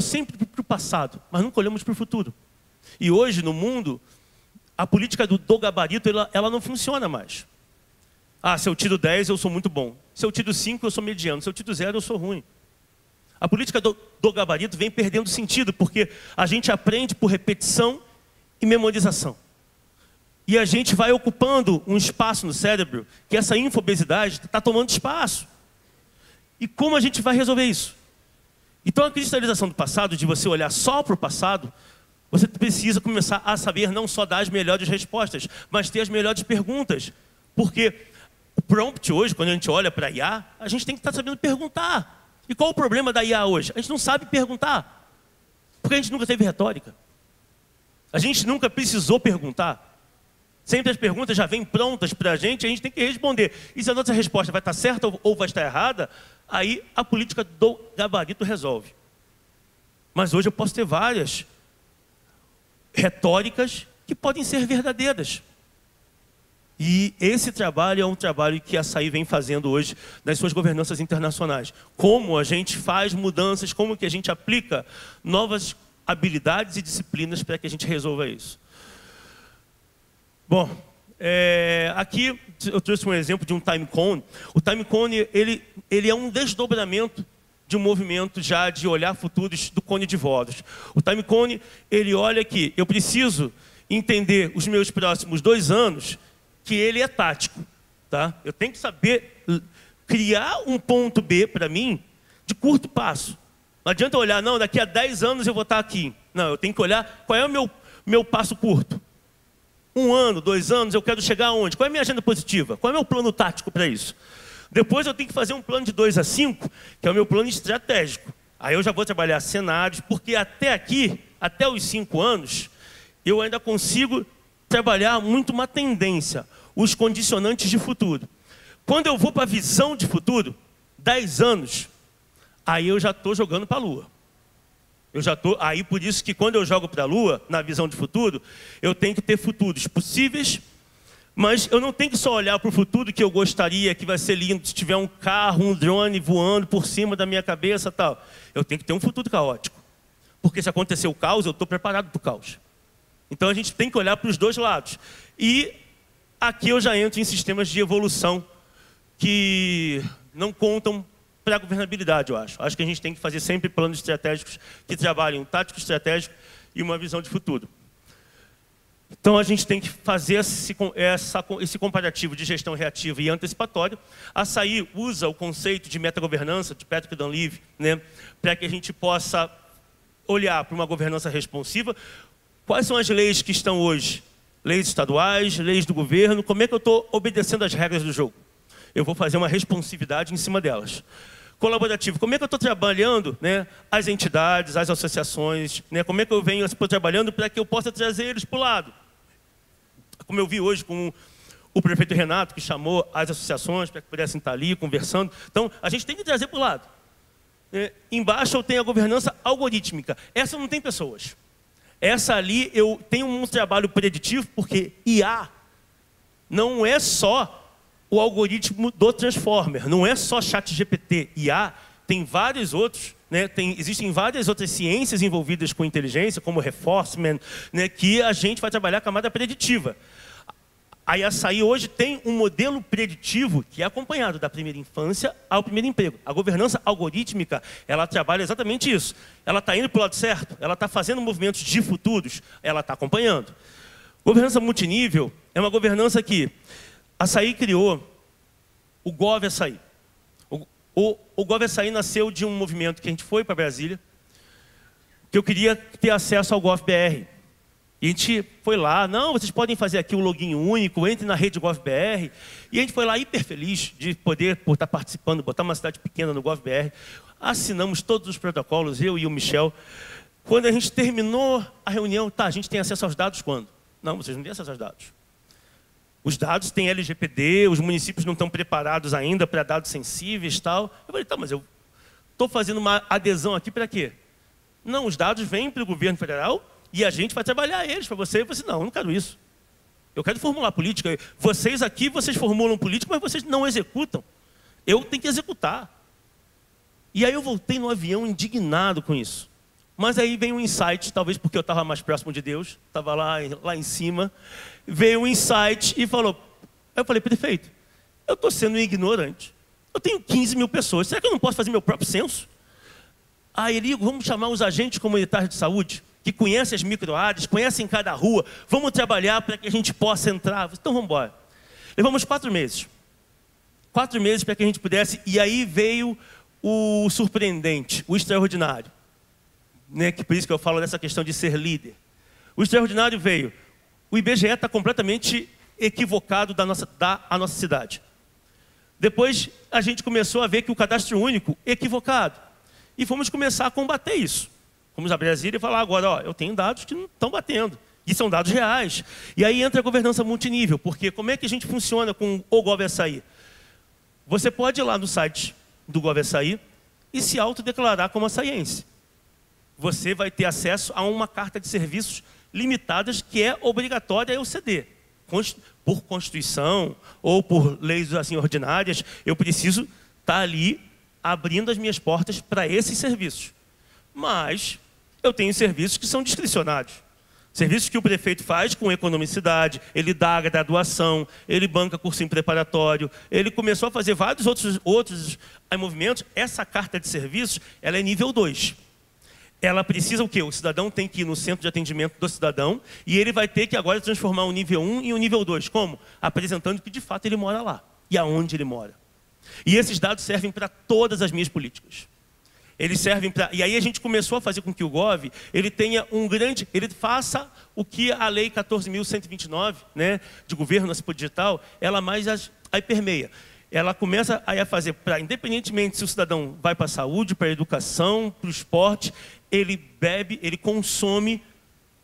sempre para o passado, mas nunca olhamos para o futuro. E hoje, no mundo, a política do gabarito, ela não funciona mais. Se eu tiro 10, eu sou muito bom. Se eu tiro 5, eu sou mediano. Se eu tiro 0, eu sou ruim. A política do gabarito vem perdendo sentido, porque a gente aprende por repetição e memorização. E a gente vai ocupando um espaço no cérebro, que essa infobesidade está tomando espaço. E como a gente vai resolver isso? Então a cristalização do passado, de você olhar só para o passado, você precisa começar a saber não só dar as melhores respostas, mas ter as melhores perguntas. Porque o prompt hoje, quando a gente olha para a IA, a gente tem que estar sabendo perguntar. E qual o problema da IA hoje? A gente não sabe perguntar. Porque a gente nunca teve retórica. A gente nunca precisou perguntar. Sempre as perguntas já vêm prontas para a gente tem que responder. E se a nossa resposta vai estar certa ou vai estar errada, aí a política do gabarito resolve. Mas hoje eu posso ter várias retóricas que podem ser verdadeiras. E esse trabalho é um trabalho que a Açaí vem fazendo hoje nas suas governanças internacionais. Como a gente faz mudanças, como que a gente aplica novas habilidades e disciplinas para que a gente resolva isso. Bom, aqui eu trouxe um exemplo de um time cone. O time cone, ele é um desdobramento de um movimento já de olhar futuros do cone de Voros. O time cone, ele olha que eu preciso entender os meus próximos 2 anos, que ele é tático. Tá? Eu tenho que saber criar um ponto B para mim de curto prazo. Não adianta eu olhar, não, daqui a 10 anos eu vou estar aqui. Não, eu tenho que olhar qual é o meu passo curto. 1 ano, 2 anos, eu quero chegar aonde? Qual é a minha agenda positiva? Qual é o meu plano tático para isso? Depois eu tenho que fazer um plano de 2 a 5, que é o meu plano estratégico. Aí eu já vou trabalhar cenários, porque até aqui, até os 5 anos, eu ainda consigo trabalhar muito uma tendência, os condicionantes de futuro. Quando eu vou para a visão de futuro, 10 anos, aí eu já estou jogando para a Lua. Aí por isso que quando eu jogo para a Lua, na visão de futuro, eu tenho que ter futuros possíveis, mas eu não tenho que só olhar para o futuro que eu gostaria, que vai ser lindo, se tiver um carro, um drone voando por cima da minha cabeça e tal. Eu tenho que ter um futuro caótico. Porque se acontecer o caos, eu estou preparado para o caos. Então a gente tem que olhar para os 2 lados. E aqui eu já entro em sistemas de evolução que não contam para a governabilidade, eu acho. Acho que a gente tem que fazer sempre planos estratégicos que trabalhem um tático estratégico e uma visão de futuro. Então a gente tem que fazer esse comparativo de gestão reativa e antecipatória. A Açaí usa o conceito de metagovernança, de Patrick Dunleavy, né, para que a gente possa olhar para uma governança responsiva. Quais são as leis que estão hoje? Leis estaduais, leis do governo. Como é que eu estou obedecendo as regras do jogo? Eu vou fazer uma responsividade em cima delas. Colaborativo, como é que eu estou trabalhando, né, as entidades, as associações, né, como é que eu venho trabalhando para que eu possa trazer eles para o lado. Como eu vi hoje com o prefeito Renato, que chamou as associações para que pudessem estar ali conversando. Então, a gente tem que trazer para o lado. Embaixo eu tenho a governança algorítmica. Essa não tem pessoas. Essa ali eu tenho um trabalho preditivo, porque IA não é só o algoritmo do Transformer, não é só ChatGPT. IA tem vários outros, né? Existem várias outras ciências envolvidas com inteligência, como reinforcement, né? Que a gente vai trabalhar a camada preditiva. A Açaí hoje tem um modelo preditivo que é acompanhado da primeira infância ao primeiro emprego. A governança algorítmica, ela trabalha exatamente isso. Ela está indo para o lado certo, ela está fazendo movimentos de futuros, ela está acompanhando. Governança multinível é uma governança que a Açaí criou o Gov Açaí. O Gov Açaí nasceu de um movimento que a gente foi para Brasília, que eu queria ter acesso ao GovBR. E a gente foi lá, não, vocês podem fazer aqui um login único, entre na rede GovBR. E a gente foi lá hiper feliz de poder estar participando, botar uma cidade pequena no GovBR. Assinamos todos os protocolos, eu e o Michel. Quando a gente terminou a reunião, a gente tem acesso aos dados quando? Não, vocês não têm acesso aos dados. Os dados têm LGPD, os municípios não estão preparados ainda para dados sensíveis e tal. Eu falei, tá, mas eu estou fazendo uma adesão aqui para quê? Não, os dados vêm para o governo federal e a gente vai trabalhar eles para você. Eu falei assim, não, eu não quero isso. Eu quero formular política. Vocês aqui, vocês formulam política, mas vocês não executam. Eu tenho que executar. E aí eu voltei no avião indignado com isso. Mas aí veio um insight, talvez porque eu estava mais próximo de Deus, estava lá em cima, veio um insight e falou, aí eu falei, prefeito, eu estou sendo ignorante. Eu tenho 15 mil pessoas, será que eu não posso fazer meu próprio censo? Aí ele, vamos chamar os agentes comunitários de saúde, que conhecem as microáreas, conhecem cada rua, vamos trabalhar para que a gente possa entrar. Então vamos embora. Levamos 4 meses. 4 meses para que a gente pudesse, e aí veio o surpreendente, o extraordinário. Né, que por isso que eu falo dessa questão de ser líder. O extraordinário veio. O IBGE está completamente equivocado da nossa cidade. Depois a gente começou a ver que o cadastro único equivocado. E fomos começar a combater isso. Fomos a Brasília e falar agora, ó, eu tenho dados que não estão batendo. E são dados reais. E aí entra a governança multinível. Porque como é que a gente funciona com o GovAçaí? Você pode ir lá no site do GovAçaí e se autodeclarar como açaiense. Você vai ter acesso a uma carta de serviços limitadas que é obrigatória eu ceder. Por Constituição ou por leis assim ordinárias, eu preciso estar ali abrindo as minhas portas para esses serviços. Mas eu tenho serviços que são discricionários. Serviços que o prefeito faz com economicidade, ele dá a graduação, ele banca cursinho preparatório, ele começou a fazer vários outros movimentos. Essa carta de serviços, ela é nível 2. Ela precisa o quê? O cidadão tem que ir no centro de atendimento do cidadão e ele vai ter que agora transformar o nível 1 em um nível 2. Como? Apresentando que de fato ele mora lá e aonde ele mora. E esses dados servem para todas as minhas políticas. Eles servem para... E aí a gente começou a fazer com que o Gov, ele tenha ele faça o que a lei 14.129, né, de governo digital, ela mais aí permeia. Ela começa a fazer para, independentemente se o cidadão vai para a saúde, para a educação, para o esporte, ele bebe, ele consome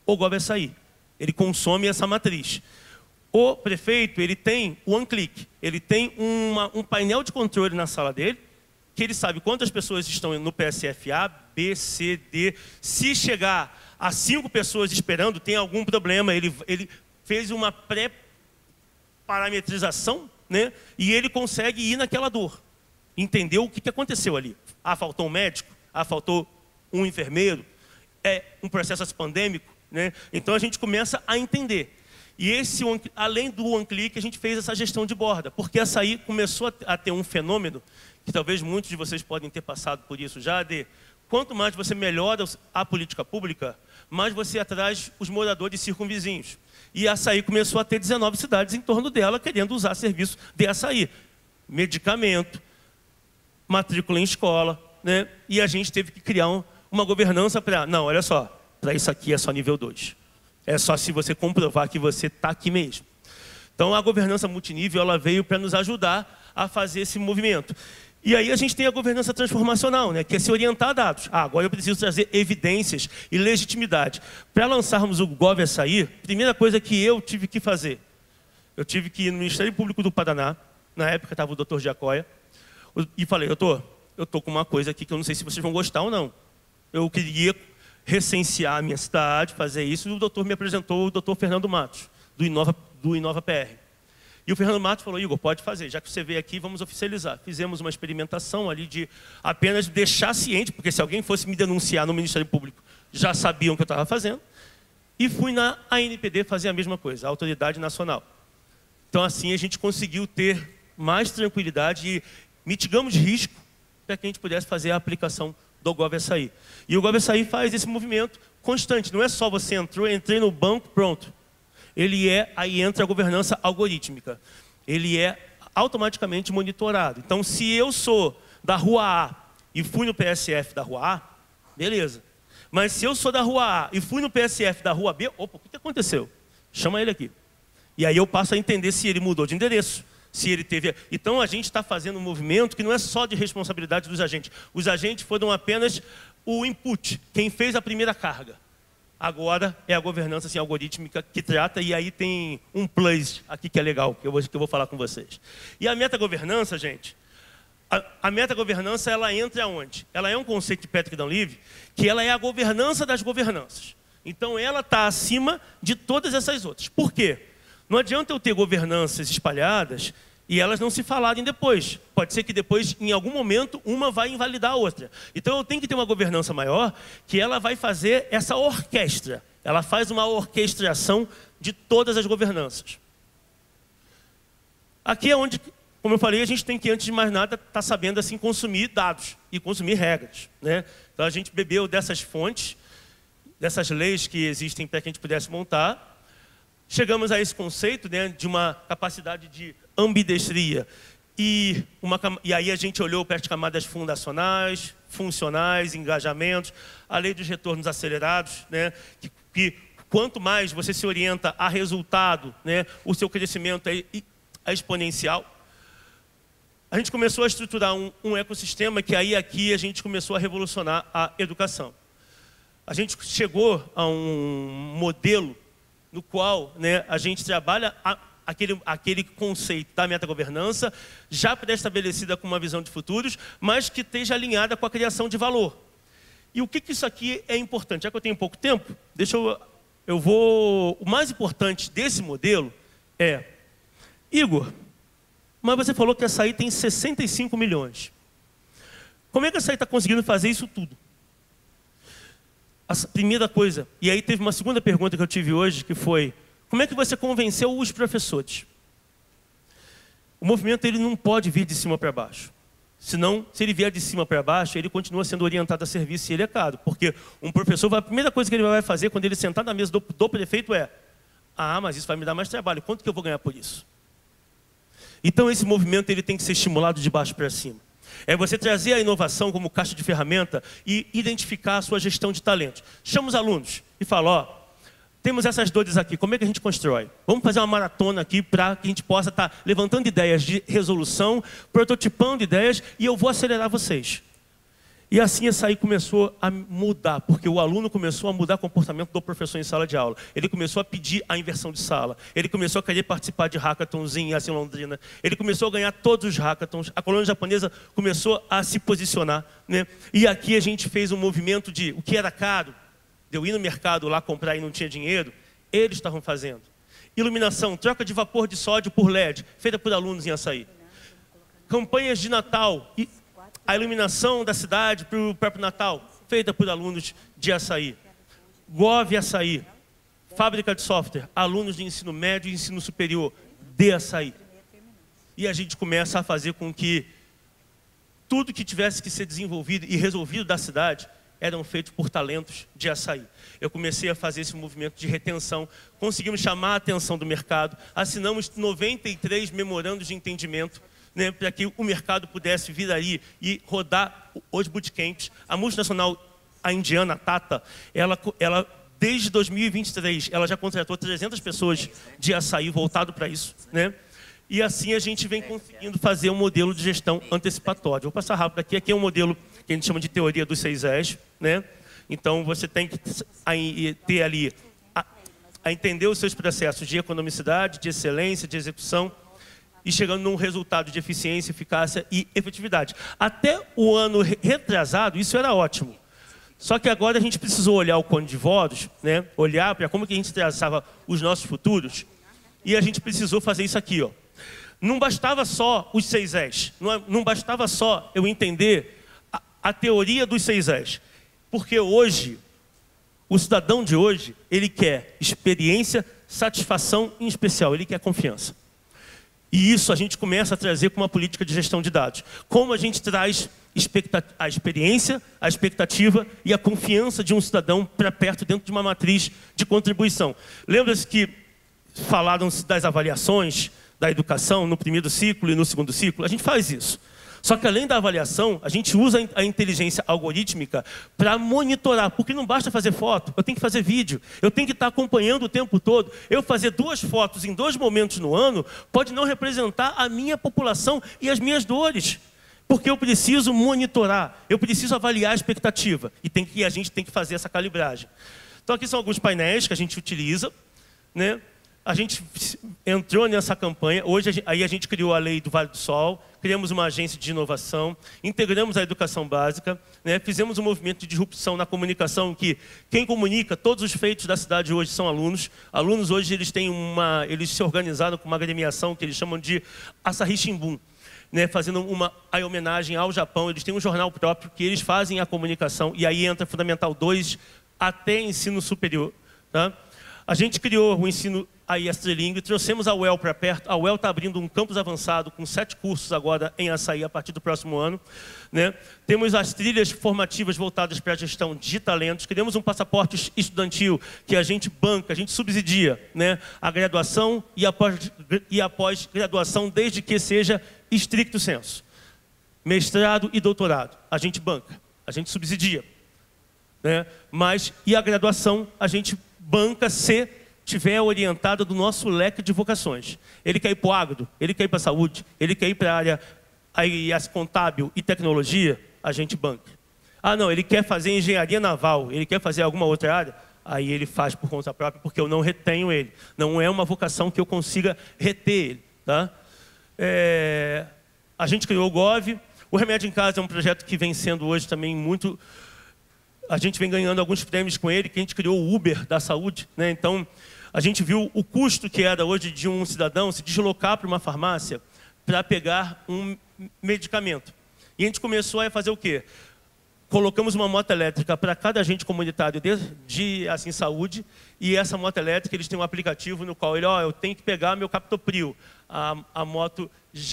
o GovAçaí. Ele consome essa matriz. O prefeito, ele tem o OneClick, ele tem um painel de controle na sala dele, que ele sabe quantas pessoas estão no PSF A, B, C, D. Se chegar a 5 pessoas esperando, tem algum problema, ele fez uma pré-parametrização, né? E ele consegue ir naquela dor, entender o que aconteceu ali. Ah, faltou um médico? Ah, faltou um enfermeiro? É um processo pandêmico, né? Então a gente começa a entender. E além do OneClick, a gente fez essa gestão de borda, porque essa aí começou a ter um fenômeno, que talvez muitos de vocês podem ter passado por isso já, de quanto mais você melhora a política pública, mais você atrai os moradores circunvizinhos. E a Açaí começou a ter 19 cidades em torno dela querendo usar serviço de açaí. Medicamento, matrícula em escola, né? E a gente teve que criar uma governança para... Não, olha só, para isso aqui é só nível 2. É só se você comprovar que você está aqui mesmo. Então a governança multinível ela veio para nos ajudar a fazer esse movimento. E aí a gente tem a governança transformacional, né, que é se orientar a dados. Ah, agora eu preciso trazer evidências e legitimidade. Para lançarmos o GovAçaí, primeira coisa que eu tive que fazer, eu tive que ir no Ministério Público do Paraná, na época estava o Dr. Giacoia, e falei, eu tô com uma coisa aqui que eu não sei se vocês vão gostar ou não. Eu queria recensear a minha cidade, fazer isso, e o doutor me apresentou o Dr. Fernando Matos, do Inova PR. E o Fernando Matos falou, Igor, pode fazer, já que você veio aqui, vamos oficializar. Fizemos uma experimentação ali de apenas deixar ciente, porque se alguém fosse me denunciar no Ministério Público, já sabiam o que eu estava fazendo. E fui na ANPD fazer a mesma coisa, a Autoridade Nacional. Então assim a gente conseguiu ter mais tranquilidade e mitigamos risco para que a gente pudesse fazer a aplicação do GovAçaí. E o GovAçaí faz esse movimento constante, não é só você entrei no banco, pronto. Aí entra a governança algorítmica. Ele é automaticamente monitorado. Então, se eu sou da Rua A e fui no PSF da Rua A, beleza. Mas se eu sou da Rua A e fui no PSF da Rua B, opa, o que aconteceu? Chama ele aqui. E aí eu passo a entender se ele mudou de endereço, se ele teve... Então, a gente está fazendo um movimento que não é só de responsabilidade dos agentes. Os agentes foram apenas o input, quem fez a primeira carga. Agora é a governança assim, algorítmica que trata, e aí tem um plus aqui que é legal, que eu vou falar com vocês. E a metagovernança, gente, a metagovernança, ela entra aonde? Ela é um conceito de Patrick Dunleavy, que ela é a governança das governanças. Então, ela está acima de todas essas outras. Por quê? Não adianta eu ter governanças espalhadas e elas não se falarem depois. Pode ser que depois, em algum momento, uma vai invalidar a outra. Então, eu tenho que ter uma governança maior, que ela vai fazer essa orquestra. Ela faz uma orquestração de todas as governanças. Aqui é onde, como eu falei, a gente tem que, antes de mais nada, estar sabendo assim, consumir dados e consumir regras, né? Então, a gente bebeu dessas fontes, dessas leis que existem para que a gente pudesse montar. Chegamos a esse conceito, né, de uma capacidade de ambidestria. E aí a gente olhou para as camadas fundacionais, funcionais, engajamentos, a lei dos retornos acelerados, né, que quanto mais você se orienta a resultado, né, o seu crescimento é exponencial. A gente começou a estruturar um ecossistema que aí aqui a gente começou a revolucionar a educação. A gente chegou a um modelo no qual, né, a gente trabalha aquele conceito da metagovernança já pré-estabelecida com uma visão de futuros, mas que esteja alinhada com a criação de valor. E o que isso aqui é importante? Já que eu tenho pouco tempo, o mais importante desse modelo é, Igor, mas você falou que a Açaí tem 65 milhões. Como é que a Açaí está conseguindo fazer isso tudo? A primeira coisa, e aí teve uma segunda pergunta que eu tive hoje, que foi, como é que você convenceu os professores? O movimento ele não pode vir de cima para baixo. Senão, se ele vier de cima para baixo, ele continua sendo orientado a serviço e ele é caro. Porque um professor, a primeira coisa que ele vai fazer quando ele sentar na mesa do prefeito é, mas isso vai me dar mais trabalho, quanto que eu vou ganhar por isso? Então esse movimento ele tem que ser estimulado de baixo para cima. É você trazer a inovação como caixa de ferramenta e identificar a sua gestão de talentos. Chama os alunos e fala, temos essas dores aqui, como é que a gente constrói? Vamos fazer uma maratona aqui para que a gente possa estar levantando ideias de resolução, prototipando ideias e eu vou acelerar vocês. E assim essa aí começou a mudar, porque o aluno começou a mudar o comportamento do professor em sala de aula. Ele começou a pedir a inversão de sala. Ele começou a querer participar de hackathons em Londrina. Ele começou a ganhar todos os hackathons. A colônia japonesa começou a se posicionar, né? E aqui a gente fez um movimento de o que era caro, de eu ir no mercado lá comprar e não tinha dinheiro, eles estavam fazendo. Iluminação, troca de vapor de sódio por LED, feita por alunos em Açaí. Campanhas de Natal e a iluminação da cidade para o próprio Natal, feita por alunos de Açaí. Gov Açaí, fábrica de software, alunos de ensino médio e ensino superior de Açaí. E a gente começa a fazer com que tudo que tivesse que ser desenvolvido e resolvido da cidade eram feitos por talentos de Açaí. Eu comecei a fazer esse movimento de retenção, conseguimos chamar a atenção do mercado, assinamos 93 memorandos de entendimento, né, para que o mercado pudesse vir aí e rodar os bootcamps. A multinacional, a indiana, a Tata, ela desde 2023, ela já contratou 300 pessoas de Açaí voltado para isso, né? E assim a gente vem conseguindo fazer um modelo de gestão antecipatória. Vou passar rápido aqui. Aqui é um modelo que a gente chama de teoria dos 6 E's, né? Então você tem que ter ali, a entender os seus processos de economicidade, de excelência, de execução, e chegando num resultado de eficiência, eficácia e efetividade. Até o ano retrasado, isso era ótimo. Só que agora a gente precisou olhar o cone de voros, né? Olhar para como que a gente traçava os nossos futuros, e a gente precisou fazer isso aqui, Não bastava só os 6 E's, não bastava só eu entender a teoria dos 6 E's. Porque hoje, o cidadão de hoje, ele quer experiência, satisfação e, em especial, ele quer confiança. E isso a gente começa a trazer com uma política de gestão de dados. Como a gente traz a experiência, a expectativa e a confiança de um cidadão para perto dentro de uma matriz de contribuição. Lembra-se que falaram das avaliações da educação no primeiro ciclo e no segundo ciclo? A gente faz isso. Só que além da avaliação, a gente usa a inteligência algorítmica para monitorar, porque não basta fazer foto, eu tenho que fazer vídeo, eu tenho que estar acompanhando o tempo todo. Eu fazer 2 fotos em 2 momentos no ano pode não representar a minha população e as minhas dores, porque eu preciso monitorar, eu preciso avaliar a expectativa e a gente tem que fazer essa calibragem. Então aqui são alguns painéis que a gente utiliza, né? A gente entrou nessa campanha, hoje aí a gente criou a Lei do Vale do Sol, criamos uma agência de inovação, integramos a educação básica, né? Fizemos um movimento de disrupção na comunicação, que quem comunica todos os feitos da cidade hoje são alunos. Alunos hoje eles se organizaram com uma agremiação que eles chamam de Asahi Shimbun, né? Fazendo uma homenagem ao Japão. Eles têm um jornal próprio que eles fazem a comunicação, e aí entra Fundamental 2 até ensino superior, tá? A gente criou o ensino aí Extralingue, trouxemos a UEL para perto. A UEL está abrindo um campus avançado com 7 cursos agora em Açaí a partir do próximo ano, né? Temos as trilhas formativas voltadas para a gestão de talentos. Criamos um passaporte estudantil que a gente banca, a gente subsidia, né? A graduação e a pós-graduação, desde que seja estricto sensu. Mestrado e doutorado, a gente banca, a gente subsidia, né? E a graduação, a gente banca se tiver orientada do nosso leque de vocações. Ele quer ir para o agro, ele quer ir para a saúde, ele quer ir para a área contábil e tecnologia, a gente banca. Ah, não, ele quer fazer engenharia naval, ele quer fazer alguma outra área, aí ele faz por conta própria, porque eu não retenho ele. Não é uma vocação que eu consiga reter ele, tá? A gente criou o Gov. O Remédio em Casa é um projeto que vem sendo hoje também muito... A gente vem ganhando alguns prêmios com ele, que a gente criou o Uber da saúde, né? Então, a gente viu o custo que era hoje de um cidadão se deslocar para uma farmácia para pegar um medicamento. E a gente começou a fazer o quê? Colocamos uma moto elétrica para cada agente comunitário de saúde, e essa moto elétrica, eles têm um aplicativo no qual eu tenho que pegar meu Captopril. A moto,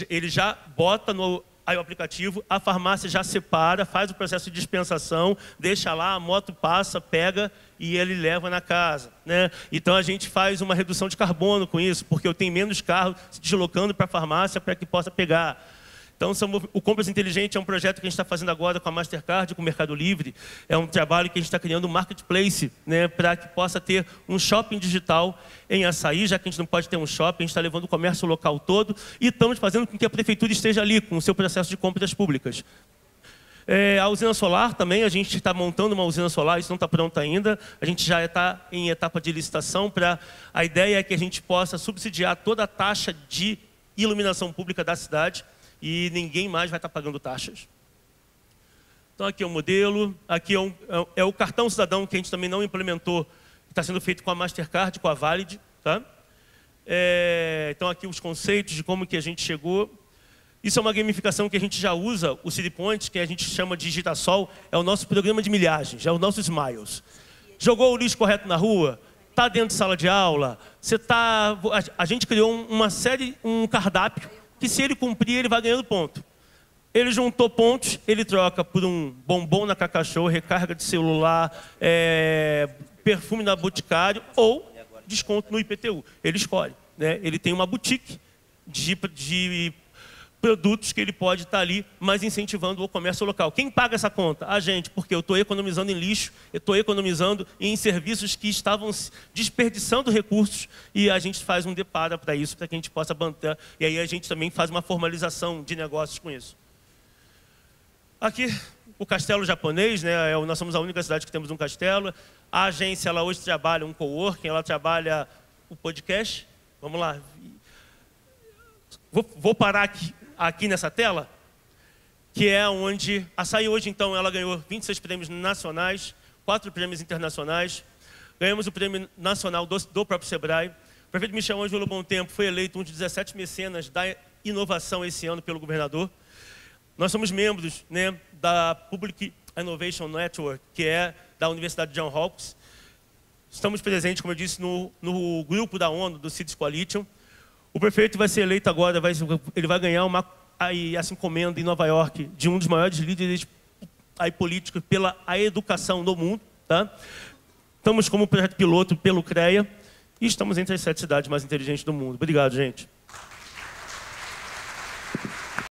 ele já bota no... Aí o aplicativo, a farmácia já separa, faz o processo de dispensação, deixa lá, a moto passa, pega e ele leva na casa, né? Então a gente faz uma redução de carbono com isso, porque eu tenho menos carro se deslocando para a farmácia para que possa pegar. Então, o Compras Inteligente é um projeto que a gente está fazendo agora com a Mastercard, com o Mercado Livre. É um trabalho que a gente está criando um marketplace, né, para que possa ter um shopping digital em Açaí, já que a gente não pode ter um shopping, a gente está levando o comércio local todo e estamos fazendo com que a prefeitura esteja ali com o seu processo de compras públicas. A usina solar também, a gente está montando uma usina solar, isso não está pronto ainda. A gente já está em etapa de licitação. A ideia é que a gente possa subsidiar toda a taxa de iluminação pública da cidade, e ninguém mais vai estar pagando taxas. Então aqui é o modelo, aqui é o cartão cidadão que a gente também não implementou, que está sendo feito com a Mastercard, com a Valid, tá? Então aqui os conceitos de como que a gente chegou. Isso é uma gamificação que a gente já usa, o City Point, que a gente chama de Gitasol, é o nosso programa de milhagens, é o nosso Smiles. Jogou o lixo correto na rua, está dentro de sala de aula, a gente criou um cardápio, que se ele cumprir, ele vai ganhando ponto. Ele juntou pontos, ele troca por um bombom na Cacachô, recarga de celular, perfume na Boticário ou desconto no IPTU. Ele escolhe, né? Ele tem uma boutique de produtos que ele pode estar ali, mas incentivando o comércio local. Quem paga essa conta? A gente, porque eu estou economizando em lixo, eu estou economizando em serviços que estavam desperdiçando recursos, e a gente faz um depara para isso, para que a gente possa bancar, e aí a gente também faz uma formalização de negócios com isso. Aqui, o castelo japonês, né? Nós somos a única cidade que temos um castelo. A agência, ela hoje trabalha um coworking, ela trabalha o podcast. Vamos lá. Vou parar aqui nessa tela, que é onde a Açaí hoje, então, ela ganhou 26 prêmios nacionais, 4 prêmios internacionais. Ganhamos o prêmio nacional do próprio Sebrae. O prefeito Michel Ângelo Bom Tempo foi eleito um dos 17 mecenas da inovação esse ano pelo governador. Nós somos membros, né, da Public Innovation Network, que é da Universidade Johns Hopkins. Estamos presentes, como eu disse, no grupo da ONU, do Cities Coalition. O prefeito vai ser eleito agora, ele vai ganhar essa encomenda em Nova York de um dos maiores líderes políticos pela educação do mundo, tá? Estamos como projeto piloto pelo CREA e estamos entre as 7 cidades mais inteligentes do mundo. Obrigado, gente.